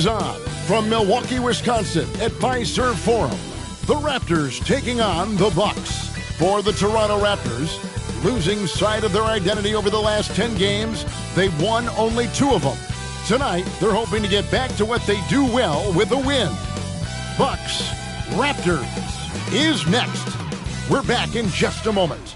is on from Milwaukee, Wisconsin at Fiserv Forum. The Raptors taking on the Bucks. For the Toronto Raptors, losing sight of their identity over the last 10 games, they've won only 2 of them. Tonight, they're hoping to get back to what they do well with a win. Bucks Raptors is next. We're back in just a moment.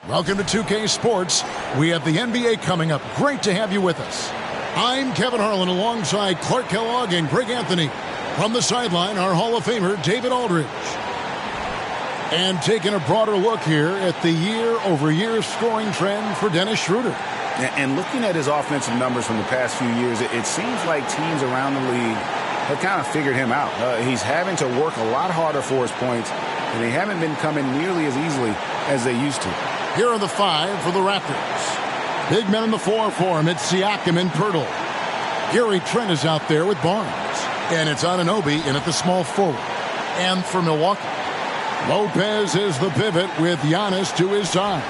Welcome to 2K Sports. We have the NBA coming up. Great to have you with us. I'm Kevin Harlan alongside Clark Kellogg and Greg Anthony. From the sideline, our Hall of Famer, David Aldridge. And taking a broader look here at the year-over-year scoring trend for Dennis Schroeder. And looking at his offensive numbers from the past few years, it seems like teams around the league have kind of figured him out. He's having to work a lot harder for his points, and they haven't been coming nearly as easily as they used to. Here are the 5 for the Raptors. Big men in the 4 for him. It's Siakam and Pirtle. Gary Trent is out there with Barnes. And it's Anunoby in at the small forward. And for Milwaukee, Lopez is the pivot with Giannis to his side.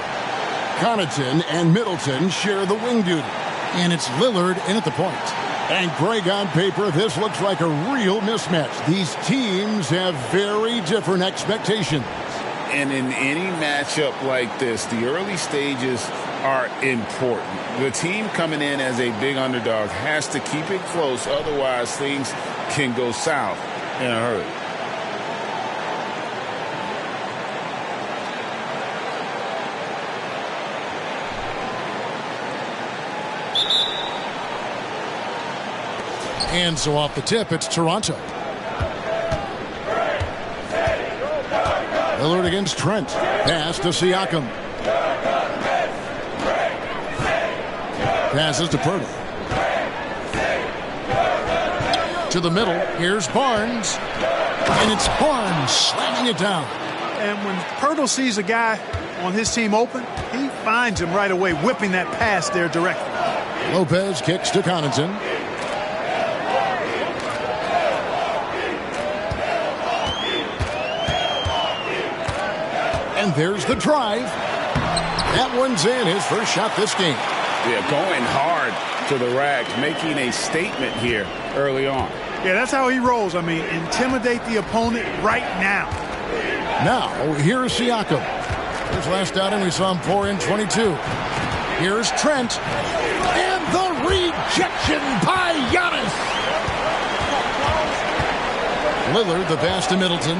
Connaughton and Middleton share the wing duty. And it's Lillard in at the point. And Greg, on paper, this looks like a real mismatch. These teams have very different expectations. And in any matchup like this, the early stages are important. The team coming in as a big underdog has to keep it close, otherwise things can go south in a hurry. And so off the tip, it's Toronto. Lillard against Trent. Pass to Siakam. Passes to Pirtle. To the middle. Here's Barnes. And it's Barnes slamming it down. And when Pirtle sees a guy on his team open, he finds him right away, whipping that pass there directly. Lopez kicks to Connaughton. And there's the drive. That one's in, his first shot this game. Yeah, going hard to the rack, making a statement here early on. Yeah, that's how he rolls. I mean, intimidate the opponent right now. Now, here's Siakam. His last outing, we saw him pour in 22. Here's Trent. And the rejection by Giannis. Lillard, the pass to Middleton.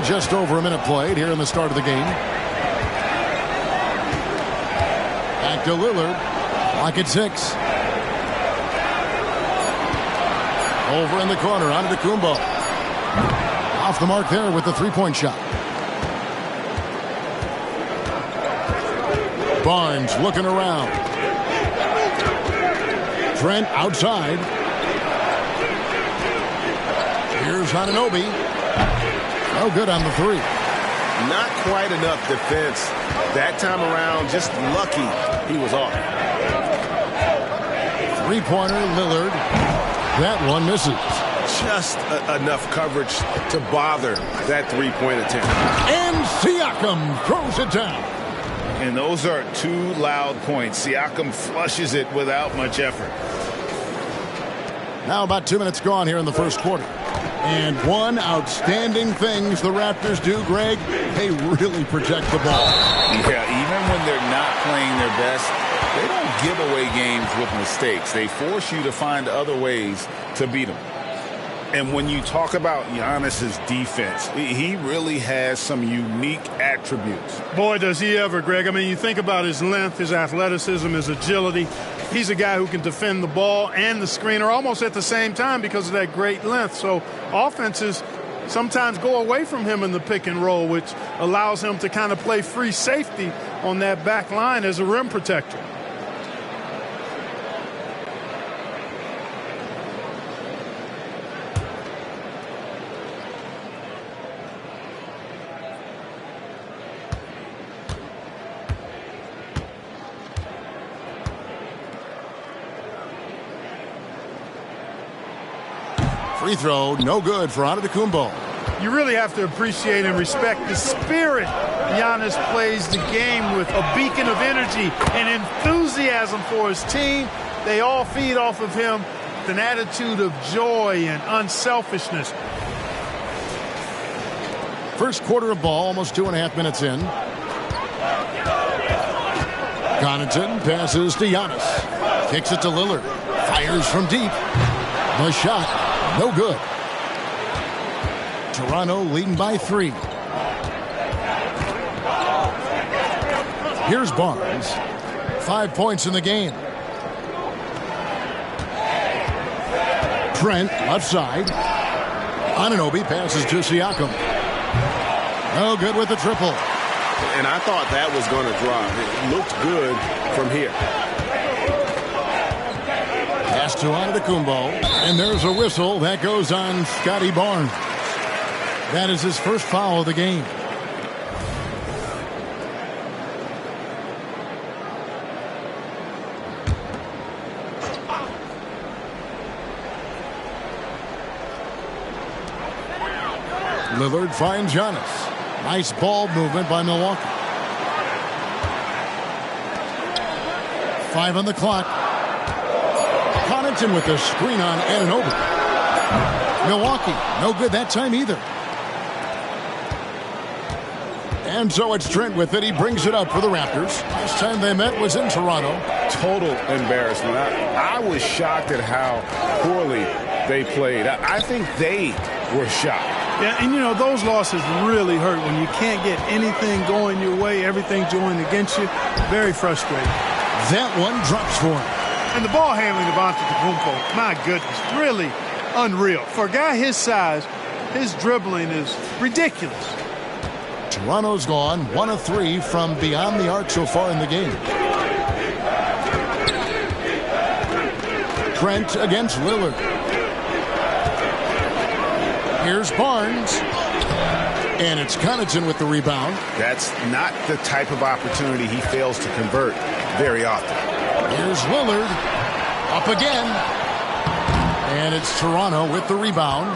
Just over a minute played here in the start of the game. Back to Lillard. Clock at 6. Over in the corner. On to Kumbo. Off the mark there with the three-point shot. Barnes looking around. Trent outside. Here's Anunoby. Oh, good on the 3. Not quite enough defense that time around. Just lucky he was off. Three-pointer, Lillard. That one misses. Just enough coverage to bother that three-point attempt. And Siakam throws it down. And those are 2 loud points. Siakam flushes it without much effort. Now about 2 minutes gone here in the first quarter. And one outstanding things the Raptors do, Greg, they really protect the ball. Yeah, even when they're not playing their best, they don't give away games with mistakes. They force you to find other ways to beat them. And when you talk about Giannis's defense, he really has some unique attributes. Boy, does he ever, Greg. I mean, you think about his length, his athleticism, his agility. He's a guy who can defend the ball and the screener almost at the same time because of that great length. So offenses sometimes go away from him in the pick and roll, which allows him to kind of play free safety on that back line as a rim protector. Free throw, no good for Antetokounmpo. You really have to appreciate and respect the spirit Giannis plays the game with, a beacon of energy and enthusiasm for his team. They all feed off of him with an attitude of joy and unselfishness. First quarter of ball, almost 2.5 minutes in. Connaughton passes to Giannis. Kicks it to Lillard. Fires from deep. The shot. No good. Toronto leading by 3. Here's Barnes. 5 points in the game. Trent, left side. Anunoby passes to Siakam. No good with the triple. And I thought that was going to drop. It looked good from here. Pass to Antetokounmpo, and there's a whistle that goes on Scotty Barnes. That is his first foul of the game. Lillard finds Giannis. Nice ball movement by Milwaukee. 5 on the clock. Connaughton with the screen on Anunoby. Milwaukee, no good that time either. And so it's Trent with it. He brings it up for the Raptors. Last time they met was in Toronto. Total embarrassment. I was shocked at how poorly they played. I think they were shocked. Yeah, and you know, those losses really hurt when you can't get anything going your way, everything's going against you. Very frustrating. That one drops for him. And the ball handling of Antetokounmpo, my goodness, really unreal. For a guy his size, his dribbling is ridiculous. Toronto's gone 1 of 3 from beyond the arc so far in the game. Trent against Lillard. Here's Barnes. And it's Connaughton with the rebound. That's not the type of opportunity he fails to convert very often. Here's Lillard. Up again. And it's Toronto with the rebound.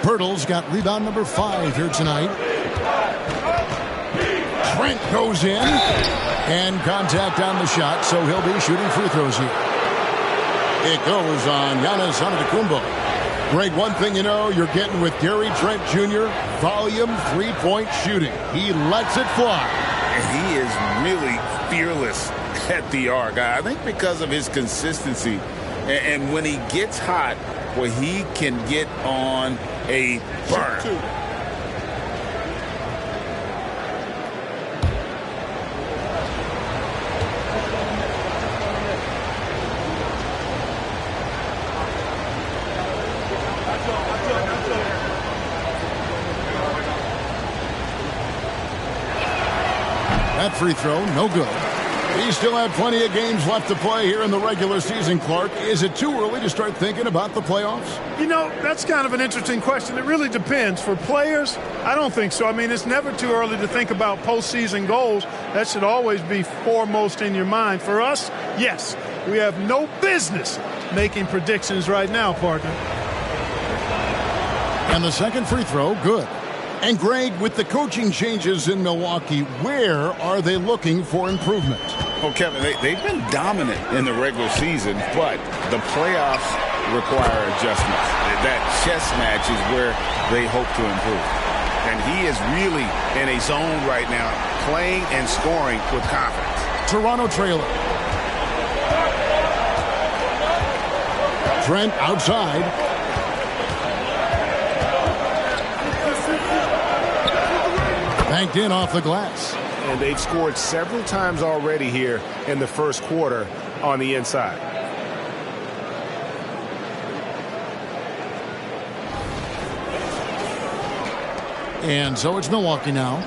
Pirtle's got rebound number 5 here tonight. Trent goes in. And contact on the shot, so he'll be shooting free throws here. It goes on Giannis Antetokounmpo. Greg, one thing you know you're getting with Gary Trent Jr., volume 3-point shooting. He lets it fly. And he is really fearless at the arc. I think because of his consistency. And when he gets hot, well, he can get on a burn. That free throw, no good. He still have plenty of games left to play here in the regular season, Clark. Is it too early to start thinking about the playoffs? You know, that's kind of an interesting question. It really depends. For players, I don't think so. I mean, it's never too early to think about postseason goals. That should always be foremost in your mind. For us, yes, we have no business making predictions right now, partner. And the second free throw, good. And Greg, with the coaching changes in Milwaukee, where are they looking for improvement? Well, Kevin, they've been dominant in the regular season, but the playoffs require adjustments. That chess match is where they hope to improve. And he is really in a zone right now, playing and scoring with confidence. Toronto trailer. Trent outside. Banked in off the glass. And they've scored several times already here in the first quarter on the inside. And so it's Milwaukee now.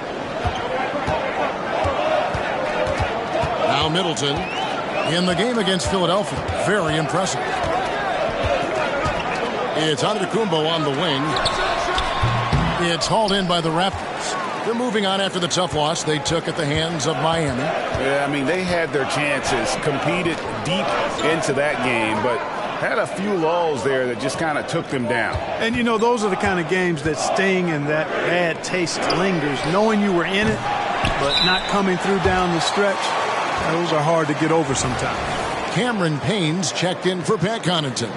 Now Middleton in the game against Philadelphia. Very impressive. It's Antetokounmpo on the wing. It's hauled in by the Raptors. They're moving on after the tough loss they took at the hands of Miami. Yeah, I mean, they had their chances, competed deep into that game, but had a few lulls there that just kind of took them down. And, you know, those are the kind of games that sting and that bad taste lingers. Knowing you were in it, but not coming through down the stretch, those are hard to get over sometimes. Cameron Payne's checked in for Pat Connaughton.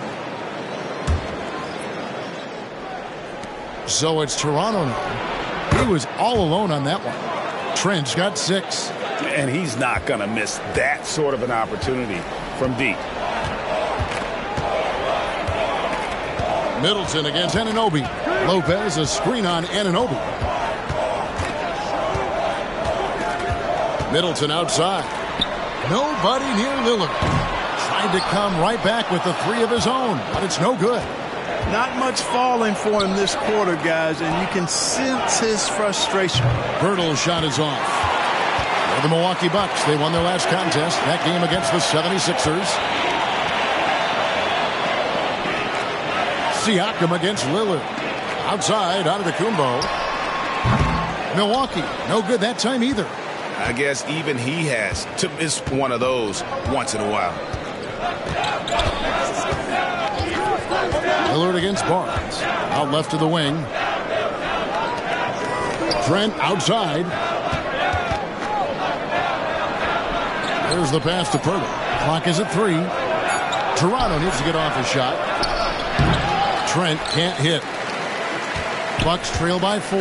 So it's Toronto now. He was all alone on that one. Trent's got 6. And he's not going to miss that sort of an opportunity from deep. Middleton against Anunoby. Lopez, a screen on Anunoby. Middleton outside. Nobody near Lillard. Tried to come right back with the 3 of his own, but it's no good. Not much falling for him this quarter, guys, and you can sense his frustration. Birtle's shot is off. For the Milwaukee Bucks, they won their last contest, that game against the 76ers. Siakam against Lillard. Outside, Antetokounmpo. Milwaukee, no good that time either. I guess even he has to miss one of those once in a while. Lillard against Barnes. Out left to the wing. Trent outside. There's the pass to Pirtle. Clock is at 3. Toronto needs to get off a shot. Trent can't hit. Bucks trail by 4.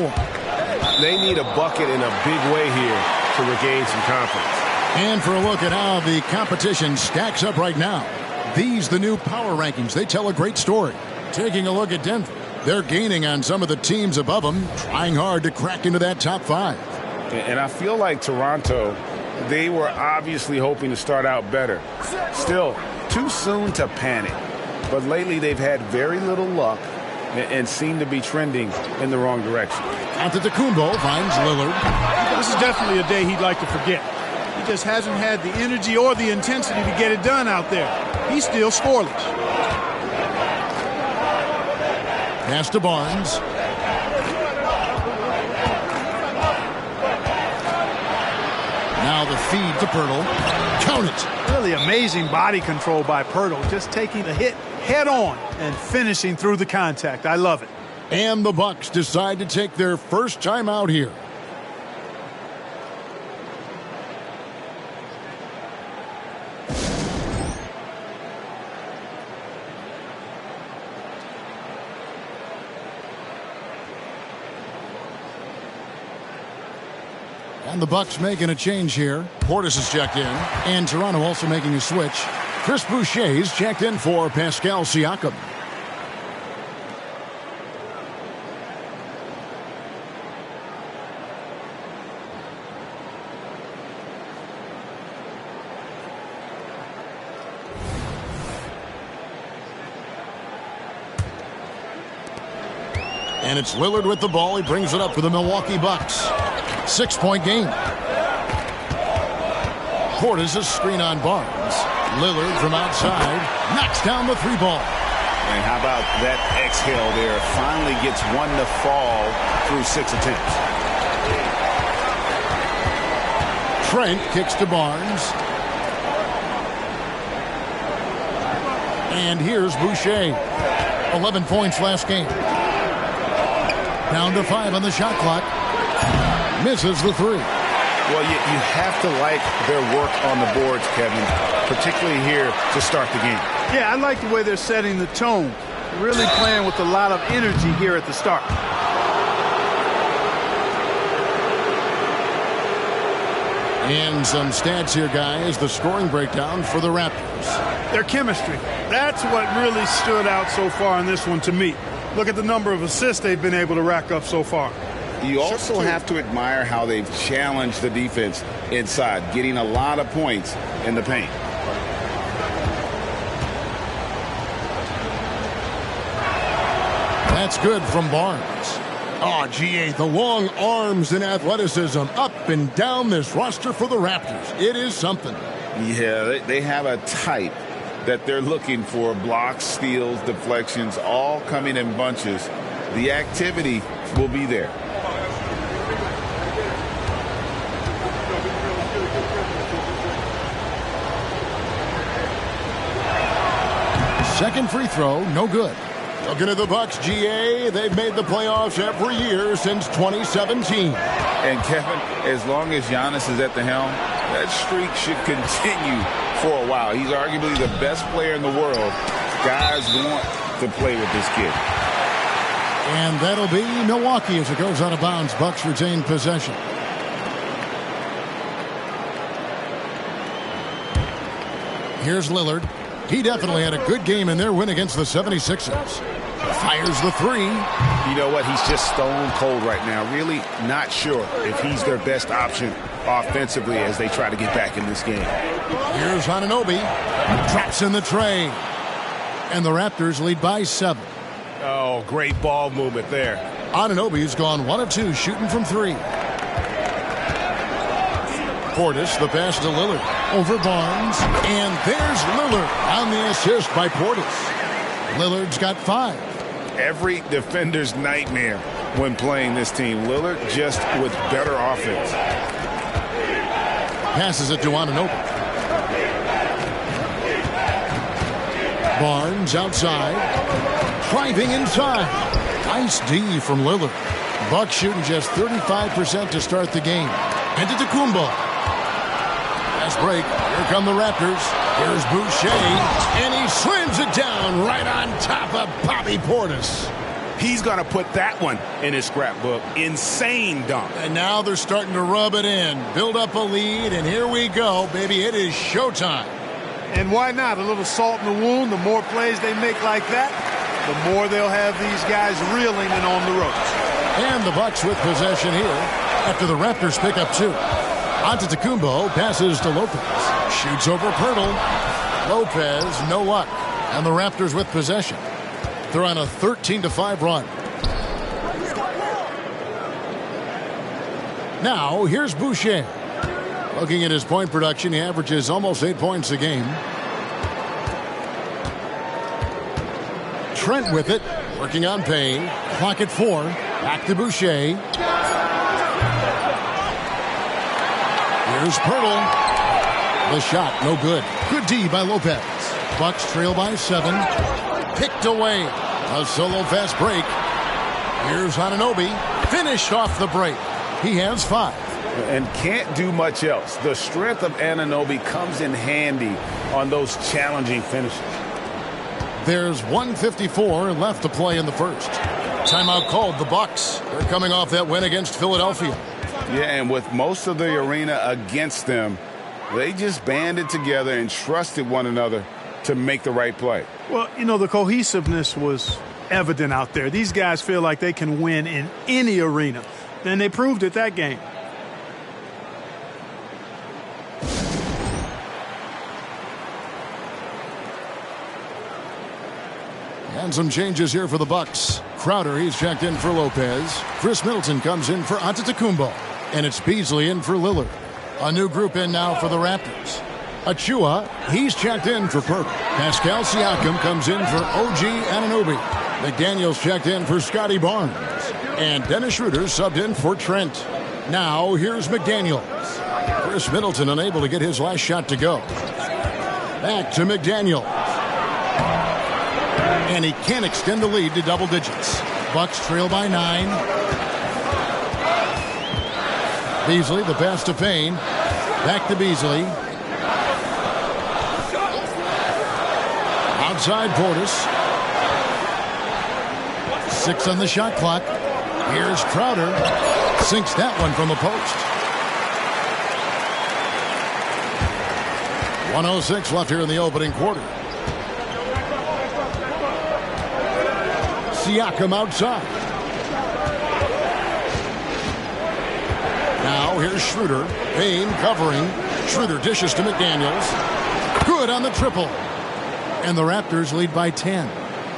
They need a bucket in a big way here to regain some confidence. And for a look at how the competition stacks up right now. These, the new power rankings, they tell a great story. Taking a look at Denver. They're gaining on some of the teams above them, trying hard to crack into that top 5. And I feel like Toronto, they were obviously hoping to start out better. Still, too soon to panic. But lately they've had very little luck and seem to be trending in the wrong direction. Antetokounmpo finds Lillard. This is definitely a day he'd like to forget. He just hasn't had the energy or the intensity to get it done out there. He's still scoreless. Pass to Barnes. Now the feed to Pirtle. Count it. Really amazing body control by Pirtle. Just taking the hit head on and finishing through the contact. I love it. And the Bucks decide to take their first time out here. And the Bucks making a change here. Portis is checked in. And Toronto also making a switch. Chris Boucher's checked in for Pascal Siakam. And it's Lillard with the ball. He brings it up for the Milwaukee Bucks. 6-point game. Portis' screen on Barnes. Lillard from outside knocks down the 3-ball. And how about that exhale there? Finally gets one to fall through 6 attempts. Trent kicks to Barnes. And here's Boucher. 11 points last game. Down to 5 on the shot clock. Misses the 3. Well, you have to like their work on the boards, Kevin, particularly here to start the game. Yeah, I like the way they're setting the tone. Really playing with a lot of energy here at the start. And some stats here, guys. The scoring breakdown for the Raptors. Their chemistry. That's what really stood out so far in this one to me. Look at the number of assists they've been able to rack up so far. You also have to admire how they've challenged the defense inside, getting a lot of points in the paint. That's good from Barnes. Oh, GA, the long arms and athleticism up and down this roster for the Raptors. It is something. Yeah, they have a type that they're looking for. Blocks, steals, deflections, all coming in bunches. The activity will be there. Second free throw, no good. Looking at the Bucks, GA, they've made the playoffs every year since 2017. And Kevin, as long as Giannis is at the helm, that streak should continue for a while. He's arguably the best player in the world. Guys want to play with this kid. And that'll be Milwaukee as it goes out of bounds. Bucks retain possession. Here's Lillard. He definitely had a good game in their win against the 76ers. Fires the three. You know what? He's just stone cold right now. Really not sure if he's their best option offensively as they try to get back in this game. Here's Anunoby. Drops in the tray. And the Raptors lead by 7. Oh, great ball movement there. Anunoby's gone 1 of 2 shooting from 3. Portis, the pass to Lillard. Over Barnes. And there's Lillard on the assist by Portis. Lillard's got 5. Every defender's nightmare when playing this team. Lillard just with better offense. Passes it to Anunoby. Barnes outside. Driving inside. Nice D from Lillard. Bucks shooting just 35% to start the game. And to Kumbo. Fast break. Here come the Raptors. Here's Boucher. And he slams it down right on top of Bobby Portis. He's going to put that one in his scrapbook. Insane dunk. And now they're starting to rub it in. Build up a lead. And here we go, baby. It is showtime. And why not? A little salt in the wound. The more plays they make like that, the more they'll have these guys reeling and on the ropes. And the Bucks with possession here after the Raptors pick up 2. Antetokounmpo passes to Lopez. Shoots over Pirtle. Lopez, no luck. And the Raptors with possession. They're on a 13-5 run. Now, here's Boucher. Looking at his point production, he averages almost 8 points a game. Trent with it. Working on Payne. Clock at 4. Back to Boucher. Here's Pirtle. The shot, no good. Good D by Lopez. Bucks trail by 7. Picked away. A solo fast break. Here's Anunoby. Finished off the break. He has 5. And can't do much else. The strength of Anunoby comes in handy on those challenging finishes. There's 1:54 left to play in the first. Timeout called. The Bucks. They're coming off that win against Philadelphia. Yeah, and with most of the arena against them, they just banded together and trusted one another to make the right play. Well, you know, the cohesiveness was evident out there. These guys feel like they can win in any arena. And they proved it that game. And some changes here for the Bucks. Crowder, he's checked in for Lopez. Chris Middleton comes in for Antetokounmpo. And it's Beasley in for Lillard. A new group in now for the Raptors. Achua, he's checked in for Perk. Pascal Siakam comes in for OG Anunoby. McDaniels checked in for Scotty Barnes. And Dennis Schroeder subbed in for Trent. Now here's McDaniels. Chris Middleton unable to get his last shot to go. Back to McDaniels. And he can extend the lead to double digits. Bucks trail by 9. Beasley, the pass to Payne. Back to Beasley. Outside Portis. 6 on the shot clock. Here's Crowder. Sinks that one from the post. 1:06 left here in the opening quarter. Siakam outside. Now here's Schroeder. Payne covering. Schroeder dishes to McDaniels. Good on the triple. And the Raptors lead by 10.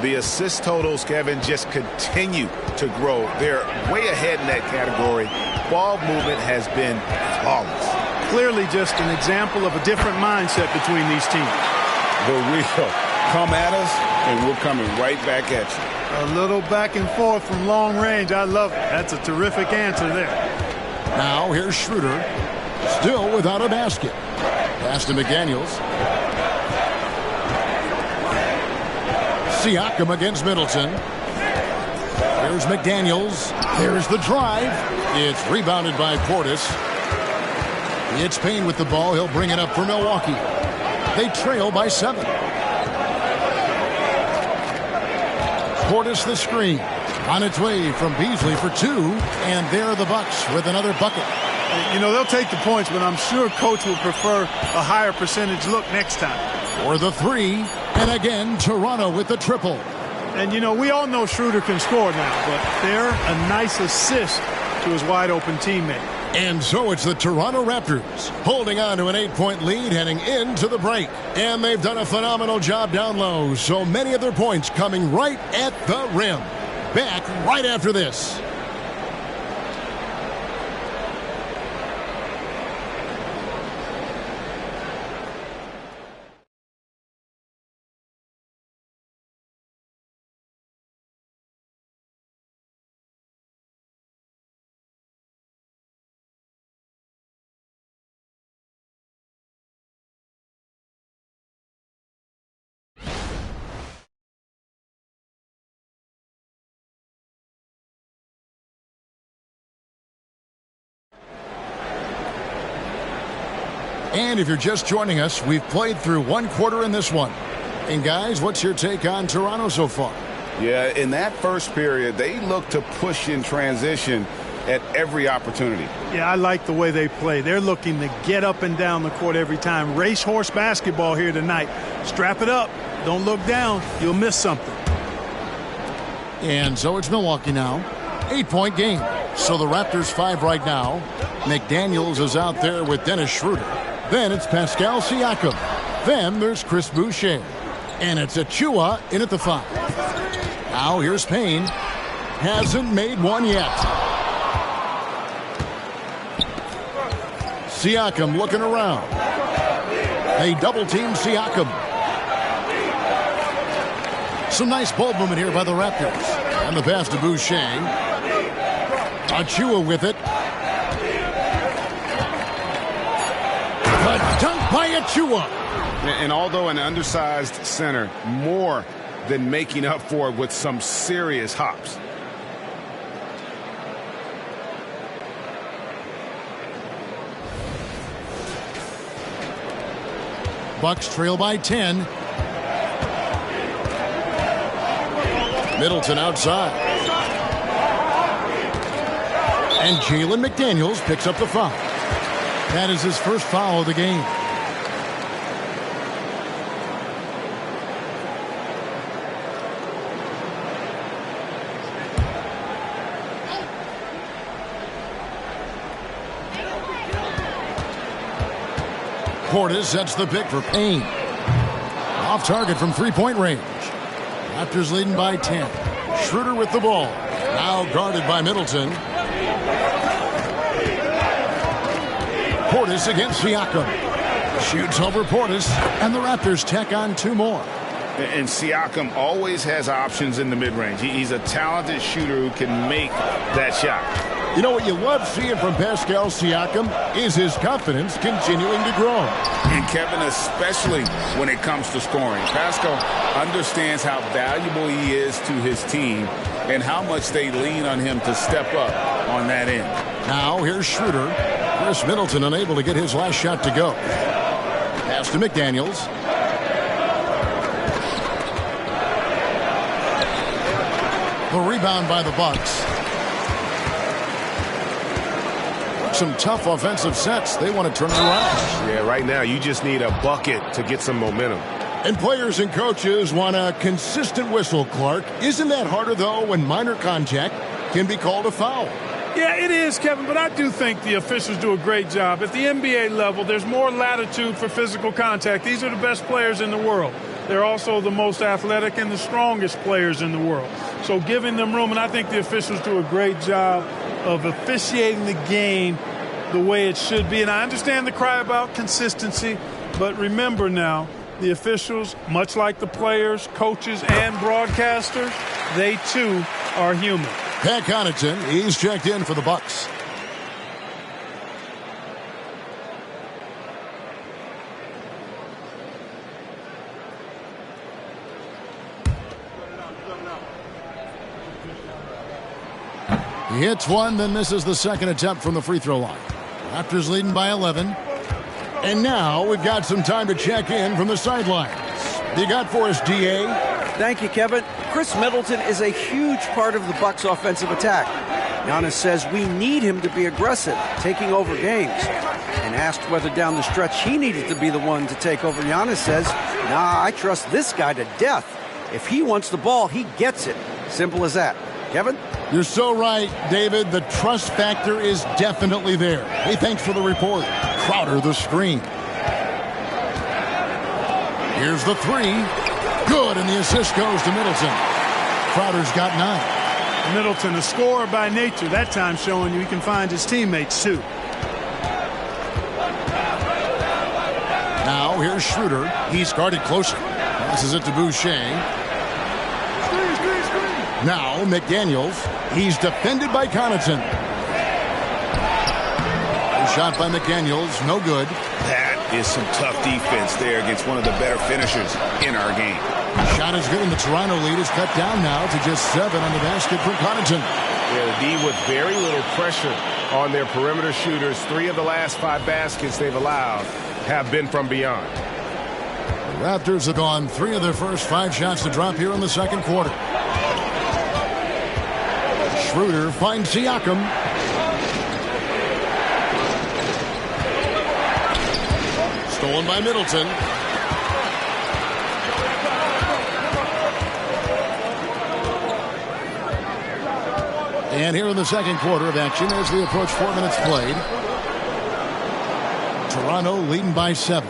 The assist totals, Kevin, just continue to grow. They're way ahead in that category. Ball movement has been flawless. Clearly just an example of a different mindset between these teams. The real come at us, and we're coming right back at you. A little back and forth from long range. I love it. That's a terrific answer there. Now here's Schroeder, still without a basket. Pass to McDaniels. Siakam against Middleton. Here's McDaniels. There's the drive. It's rebounded by Portis. It's Payne with the ball. He'll bring it up for Milwaukee. They trail by 7. Portis the screen. On its way from Beasley for 2. And there are the Bucks with another bucket. You know, they'll take the points, but I'm sure Coach will prefer a higher percentage look next time. For the 3. And again, Toronto with the triple. And, you know, we all know Schroeder can score now, but they're a nice assist to his wide-open teammate. And so it's the Toronto Raptors holding on to an 8-point lead heading into the break. And they've done a phenomenal job down low. So many of their points coming right at the rim. Back right after this. And if you're just joining us, we've played through 1 quarter in this one. And guys, what's your take on Toronto so far? Yeah, in that first period, they look to push in transition at every opportunity. Yeah, I like the way they play. They're looking to get up and down the court every time. Racehorse basketball here tonight. Strap it up. Don't look down. You'll miss something. And so it's Milwaukee now. 8-point game. So the Raptors 5 right now. McDaniels is out there with Dennis Schroeder. Then it's Pascal Siakam. Then there's Chris Boucher. And it's Achua in at the 5. Now here's Payne. Hasn't made one yet. Siakam looking around. They double-team Siakam. Some nice ball movement here by the Raptors. And the pass to Boucher. Achua with it. A dunk by Achua. And although an undersized center, more than making up for it with some serious hops. Bucks trail by 10. Middleton outside. And Jalen McDaniels picks up the foul. That is his first foul of the game. Portis sets the pick for Payne. Off target from 3-point range. Raptors leading by 10. Schroeder with the ball. Now guarded by Middleton. Portis against Siakam. Shoots over Portis, and the Raptors tack on 2 more. And Siakam always has options in the mid-range. He's a talented shooter who can make that shot. You know what you love seeing from Pascal Siakam is his confidence continuing to grow. And Kevin, especially when it comes to scoring. Pascal understands how valuable he is to his team and how much they lean on him to step up on that end. Now here's Schroeder. Chris Middleton unable to get his last shot to go. Pass to McDaniels. The rebound by the Bucks. Some tough offensive sets. They want to turn it around. Yeah, right now you just need a bucket to get some momentum. And players and coaches want a consistent whistle, Clark. Isn't that harder, though, when minor contact can be called a foul? Yeah, it is, Kevin, but I do think the officials do a great job. At the NBA level, there's more latitude for physical contact. These are the best players in the world. they're also the most athletic and the strongest players in the world. So giving them room, and I think the officials do a great job of officiating the game the way it should be. And I understand the cry about consistency, but remember now, the officials, much like the players, coaches, and broadcasters, they too are human. Pat Connaughton, he's checked in for the Bucks. He hits one, then misses the second attempt from the free throw line. Raptors leading by 11. And now we've got some time to check in from the sidelines. You got for us, D.A.? Thank you, Kevin. Chris Middleton is a huge part of the Bucks' offensive attack. Giannis says we need him to be aggressive, taking over games. And asked whether down the stretch he needed to be the one to take over, Giannis says, nah, I trust this guy to death. If he wants the ball, he gets it. Simple as that. Kevin? You're so right, David. The trust factor is definitely there. Hey, thanks for the report. Crowder, the screen. Here's the three. Good, and the assist goes to Middleton. Crowder's got 9. Middleton, a scorer by nature, that time showing you he can find his teammates too. Now here's Schroeder. He's guarded closer. Passes it to Boucher. Now McDaniels. He's defended by Connaughton. Shot by McDaniels. No good. That is some tough defense there against one of the better finishers in our game. Shot is good, and the Toronto lead is cut down now to just 7 on the basket for Connaughton. Yeah, the D with very little pressure on their perimeter shooters. 3 of the last 5 baskets they've allowed have been from beyond. The Raptors have gone 3 of their first 5 shots to drop here in the second quarter. Schroeder finds Siakam. Stolen by Middleton. And here in the second quarter of action as we approach 4 minutes played. Toronto leading by 7.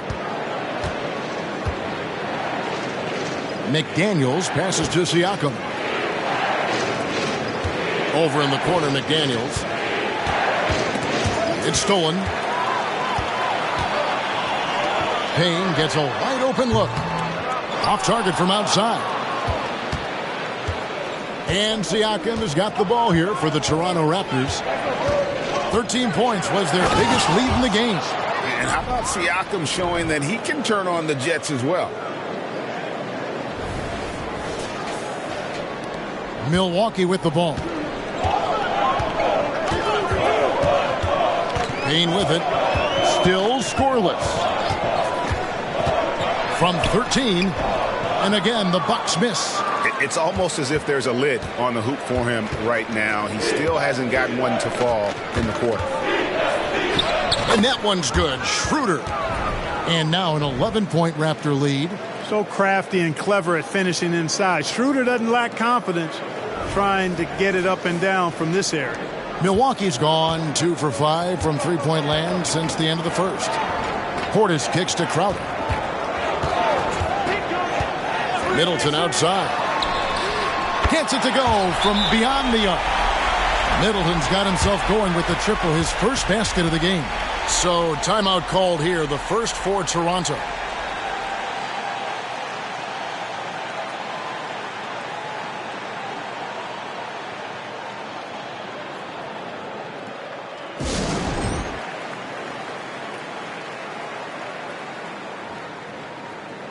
McDaniels passes to Siakam. Over in the corner, McDaniels. It's stolen. Payne gets a wide open look. Off target from outside. And Siakam has got the ball here for the Toronto Raptors. 13 points was their biggest lead in the game. And how about Siakam showing that he can turn on the Jets as well? Milwaukee with the ball. Payne with it. Still scoreless. From 13. And again, the Bucks miss. It's almost as if there's a lid on the hoop for him right now. He still hasn't gotten one to fall in the quarter. And that one's good. Schroeder. And now an 11-point Raptor lead. So crafty and clever at finishing inside. Schroeder doesn't lack confidence trying to get it up and down from this area. Milwaukee's gone 2 for 5 from three-point land since the end of the first. Portis kicks to Crowder. Middleton outside. Gets it to go from beyond the arc. Middleton's got himself going with the triple, his first basket of the game. So timeout called here, the first for Toronto.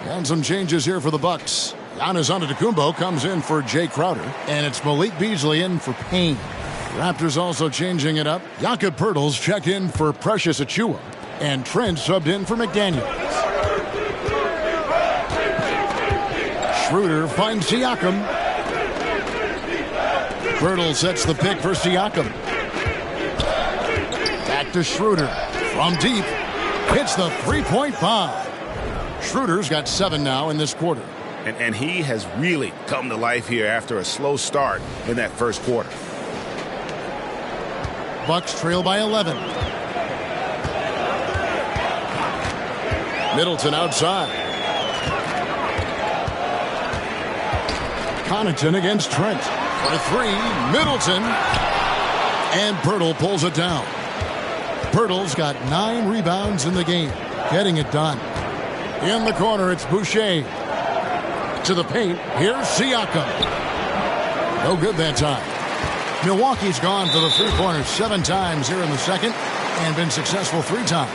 And some changes here for the Bucks. Giannis Antetokounmpo comes in for Jay Crowder, and it's Malik Beasley in for Payne. Raptors also changing it up. Jakob Poeltl's checked in for Precious Achiuwa, and Trent subbed in for McDaniels. Schroeder finds Siakam. Poeltl sets the pick for Siakam. Back to Schroeder from deep. Hits the three-point bomb. Schroeder's got 7 now in this quarter. And he has really come to life here after a slow start in that first quarter. Bucks trail by 11. Middleton outside. Connaughton against Trent. For three, Middleton. And Pirtle pulls it down. Pirtle's got 9 rebounds in the game, getting it done. In the corner, it's Boucher. To the paint, here's Siakam. No good that time. Milwaukee's gone for the three-pointers 7 times here in the second and been successful 3 times.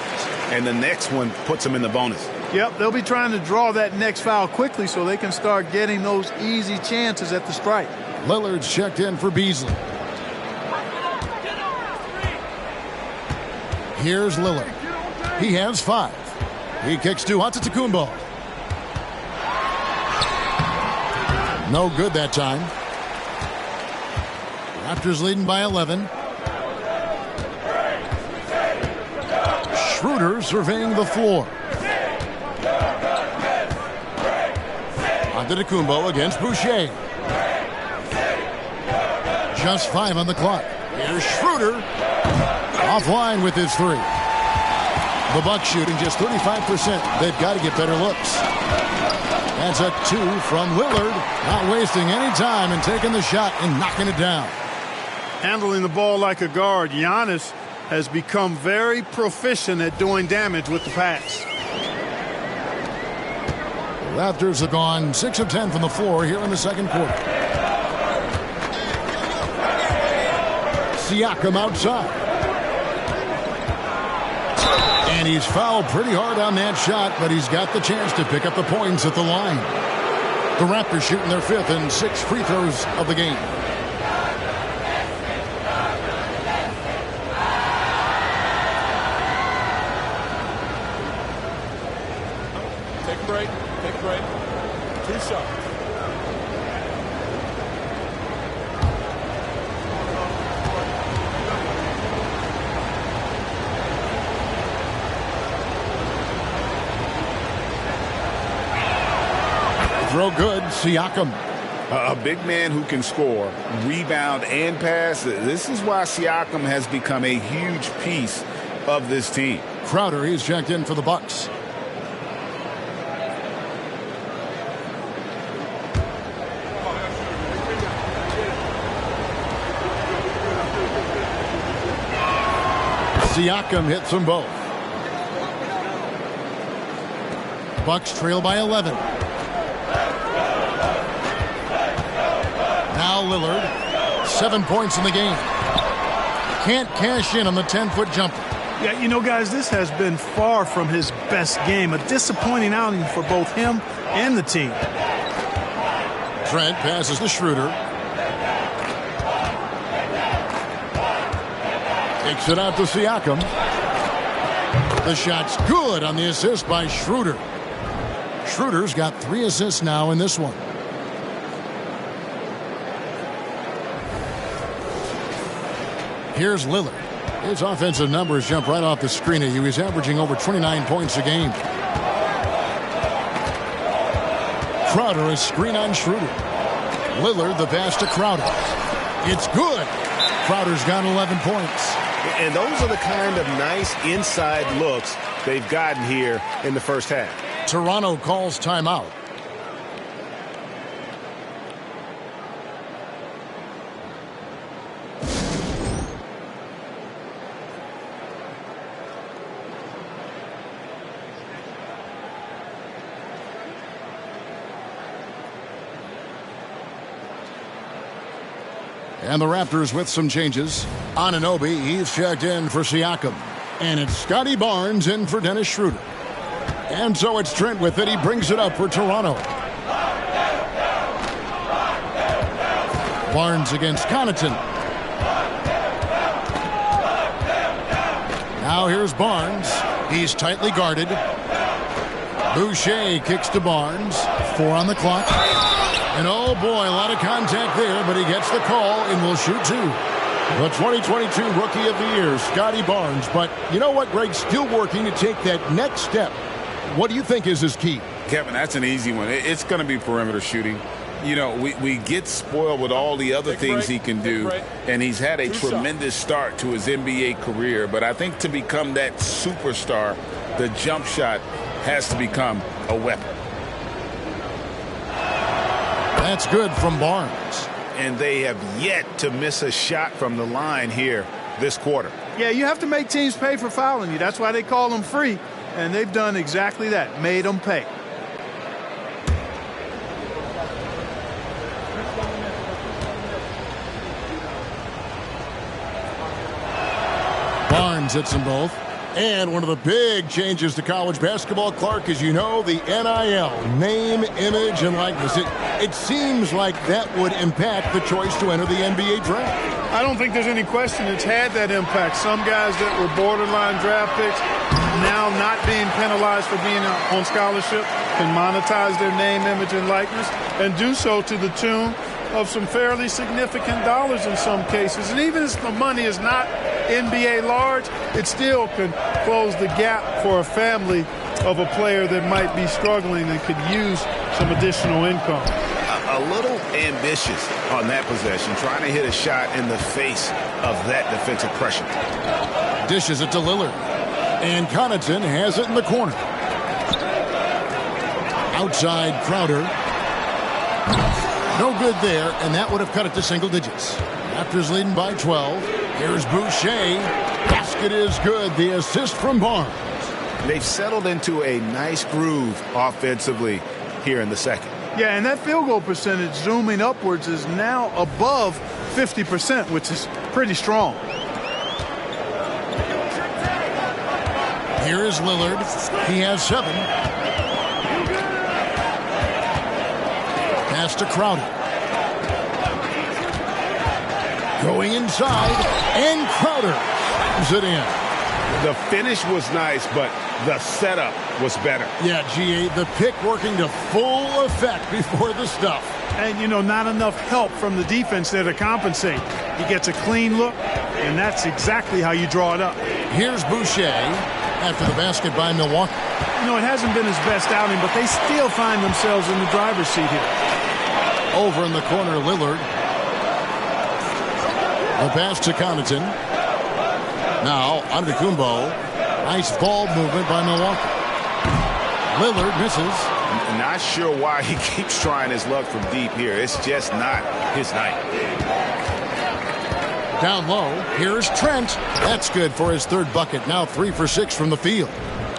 And the next one puts them in the bonus. Yep, they'll be trying to draw that next foul quickly so they can start getting those easy chances at the strike. Lillard's checked in for Beasley. Here's Lillard. He has 5. He kicks to Antetokounmpo. No good that time. Raptors leading by 11. Schroeder surveying the floor. Antetokounmpo against Boucher. Just 5 on the clock. Here's Schroeder. Offline with his 3. The Bucks shooting just 35%. They've got to get better looks. That's a 2 from Lillard. Not wasting any time and taking the shot and knocking it down. Handling the ball like a guard, Giannis has become very proficient at doing damage with the pass. The Raptors have gone 6 of 10 from the floor here in the second quarter. Siakam outside. And he's fouled pretty hard on that shot, but he's got the chance to pick up the points at the line. The Raptors shooting their 5th and 6th free throws of the game. Take a break. Take a break. 2 shots. Throw good, Siakam. A big man who can score, rebound, and pass. This is why Siakam has become a huge piece of this team. Crowder, he's checked in for the Bucks. Siakam hits them both. Bucks trail by 11. Now Lillard, 7 points in the game. Can't cash in on the 10-foot jumper. Yeah, you know, guys, this has been far from his best game. A disappointing outing for both him and the team. Trent passes to Schroeder. Takes it out to Siakam. The shot's good on the assist by Schroeder. Schroeder's got 3 assists now in this one. Here's Lillard. His offensive numbers jump right off the screen at you. He's averaging over 29 points a game. Crowder is screen on Schroeder. Lillard the pass to Crowder. It's good. Crowder's got 11 points. And those are the kind of nice inside looks they've gotten here in the first half. Toronto calls timeout. And the Raptors with some changes. Anunoby, he's checked in for Siakam. And it's Scotty Barnes in for Dennis Schroeder. And so it's Trent with it. He brings it up for Toronto. Barnes against Connaughton. Now here's Barnes. He's tightly guarded. Boucher kicks to Barnes. 4 on the clock. And oh boy, a lot of contact there, but he gets the call and will shoot 2. The 2022 Rookie of the Year, Scotty Barnes. But you know what, Greg? Still working to take that next step. What do you think is his key? Kevin, that's an easy one. It's going to be perimeter shooting. You know, we get spoiled with all the other things he can do, and he's had a tremendous start to his NBA career. But I think to become that superstar, the jump shot has to become a weapon. That's good from Barnes. And they have yet to miss a shot from the line here this quarter. Yeah, you have to make teams pay for fouling you. That's why they call them free. And they've done exactly that, made them pay. Barnes hits them both. And one of the big changes to college basketball, Clark, as you know, the NIL, name, image, and likeness. It seems like that would impact the choice to enter the NBA draft. I don't think there's any question it's had that impact. Some guys that were borderline draft picks now not being penalized for being on scholarship can monetize their name, image, and likeness and do so to the tune of some fairly significant dollars in some cases. And even if the money is not NBA large, it still can close the gap for a family of a player that might be struggling and could use some additional income. A little ambitious on that possession, trying to hit a shot in the face of that defensive pressure. Dishes it to Lillard. And Connaughton has it in the corner. Outside Crowder. No good there, and that would have cut it to single digits. Raptors leading by 12. Here's Boucher. Basket is good. The assist from Barnes. They've settled into a nice groove offensively here in the second. Yeah, and that field goal percentage zooming upwards is now above 50%, which is pretty strong. Here is Lillard. He has 7. Pass to Crowder. Going inside, and Crowder slams it in. The finish was nice, but the setup was better. Yeah, GA, the pick working to full effect before the stuff. And, you know, not enough help from the defense there to compensate. He gets a clean look, and that's exactly how you draw it up. Here's Boucher after the basket by Milwaukee. You know, it hasn't been his best outing, but they still find themselves in the driver's seat here. Over in the corner, Lillard. The pass to Connaughton. Now, Antetokounmpo. Nice ball movement by Milwaukee. Lillard misses. I'm not sure why he keeps trying his luck from deep here. It's just not his night. Down low, here's Trent. That's good for his third bucket. Now 3 for 6 from the field.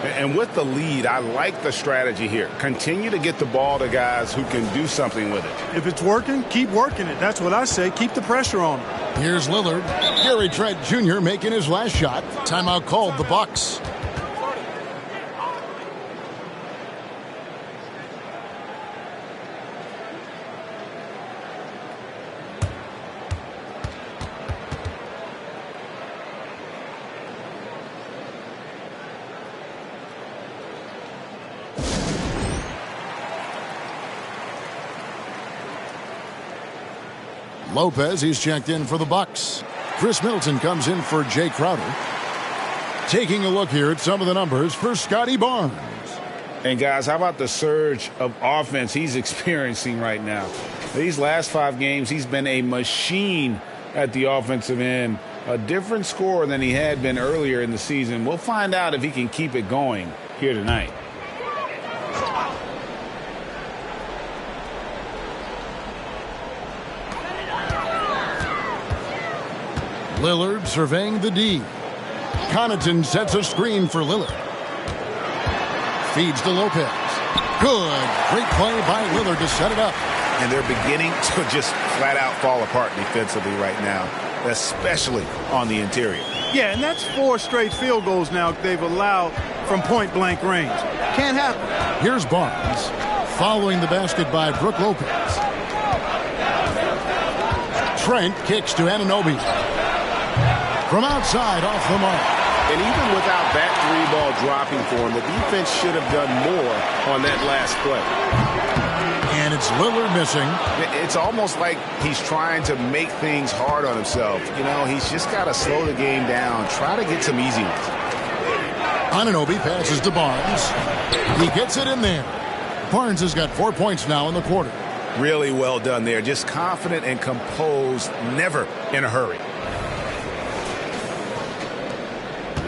And with the lead, I like the strategy here. Continue to get the ball to guys who can do something with it. If it's working, keep working it. That's what I say. Keep the pressure on him. Here's Lillard. Gary Trent Jr. making his last shot. Timeout called the Bucks. Lopez, he's checked in for the Bucks. Chris Middleton comes in for Jay Crowder. Taking a look here at some of the numbers for Scotty Barnes. And guys, how about the surge of offense he's experiencing right now? These last 5 games, he's been a machine at the offensive end. A different scorer than he had been earlier in the season. We'll find out if he can keep it going here tonight. Lillard surveying the D. Connaughton sets a screen for Lillard. Feeds to Lopez. Good. Great play by Lillard to set it up. And they're beginning to just flat out fall apart defensively right now, especially on the interior. Yeah, and that's 4 straight field goals now they've allowed from point-blank range. Can't happen. Here's Barnes following the basket by Brook Lopez. Trent kicks to Anunoby. From outside, off the mark. And even without that 3-ball dropping for him, the defense should have done more on that last play. And it's Lillard missing. It's almost like he's trying to make things hard on himself. You know, he's just got to slow the game down, try to get some easy ones. Anunoby passes to Barnes. He gets it in there. Barnes has got 4 points now in the quarter. Really well done there. Just confident and composed, never in a hurry.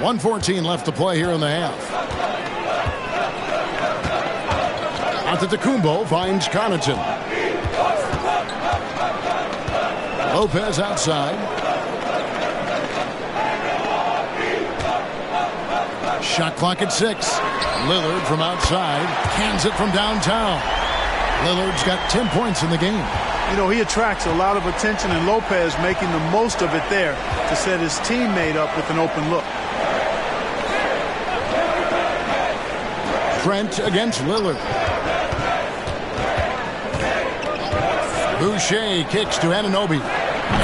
1:14 left to play here in the half. Antetokounmpo finds Connaughton. Lopez outside. Shot clock at 6. Lillard from outside cans it from downtown. Lillard's got 10 points in the game. You know, he attracts a lot of attention, and Lopez making the most of it there to set his teammate up with an open look. Trent against Lillard. Boucher kicks to Anunoby.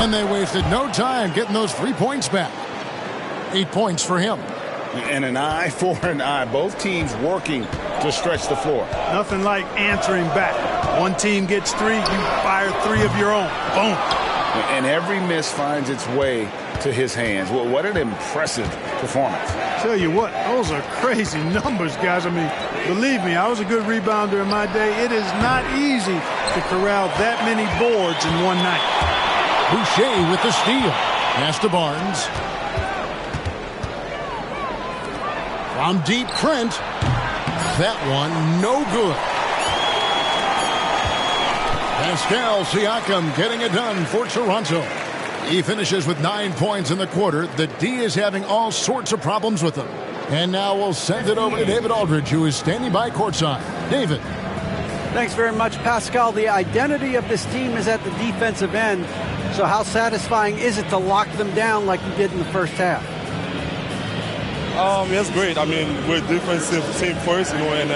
And they wasted no time getting those 3 points back. 8 points for him. And an eye for an eye. Both teams working to stretch the floor. Nothing like answering back. One team gets 3, you fire 3 of your own. Boom. And every miss finds its way to his hands. Well, what an impressive performance. Tell you what, those are crazy numbers, guys. I mean, believe me, I was a good rebounder in my day. It is not easy to corral that many boards in one night. Boucher with the steal. Pass to Barnes. From deep, Trent. That one, no good. Pascal Siakam getting it done for Toronto. He finishes with 9 points in the quarter. The D is having all sorts of problems with him. And now we'll send it over to David Aldridge, who is standing by courtside. David. Thanks very much, Pascal. The identity of this team is at the defensive end. So how satisfying is it to lock them down like you did in the first half? It's great. I mean, we're a defensive team first, and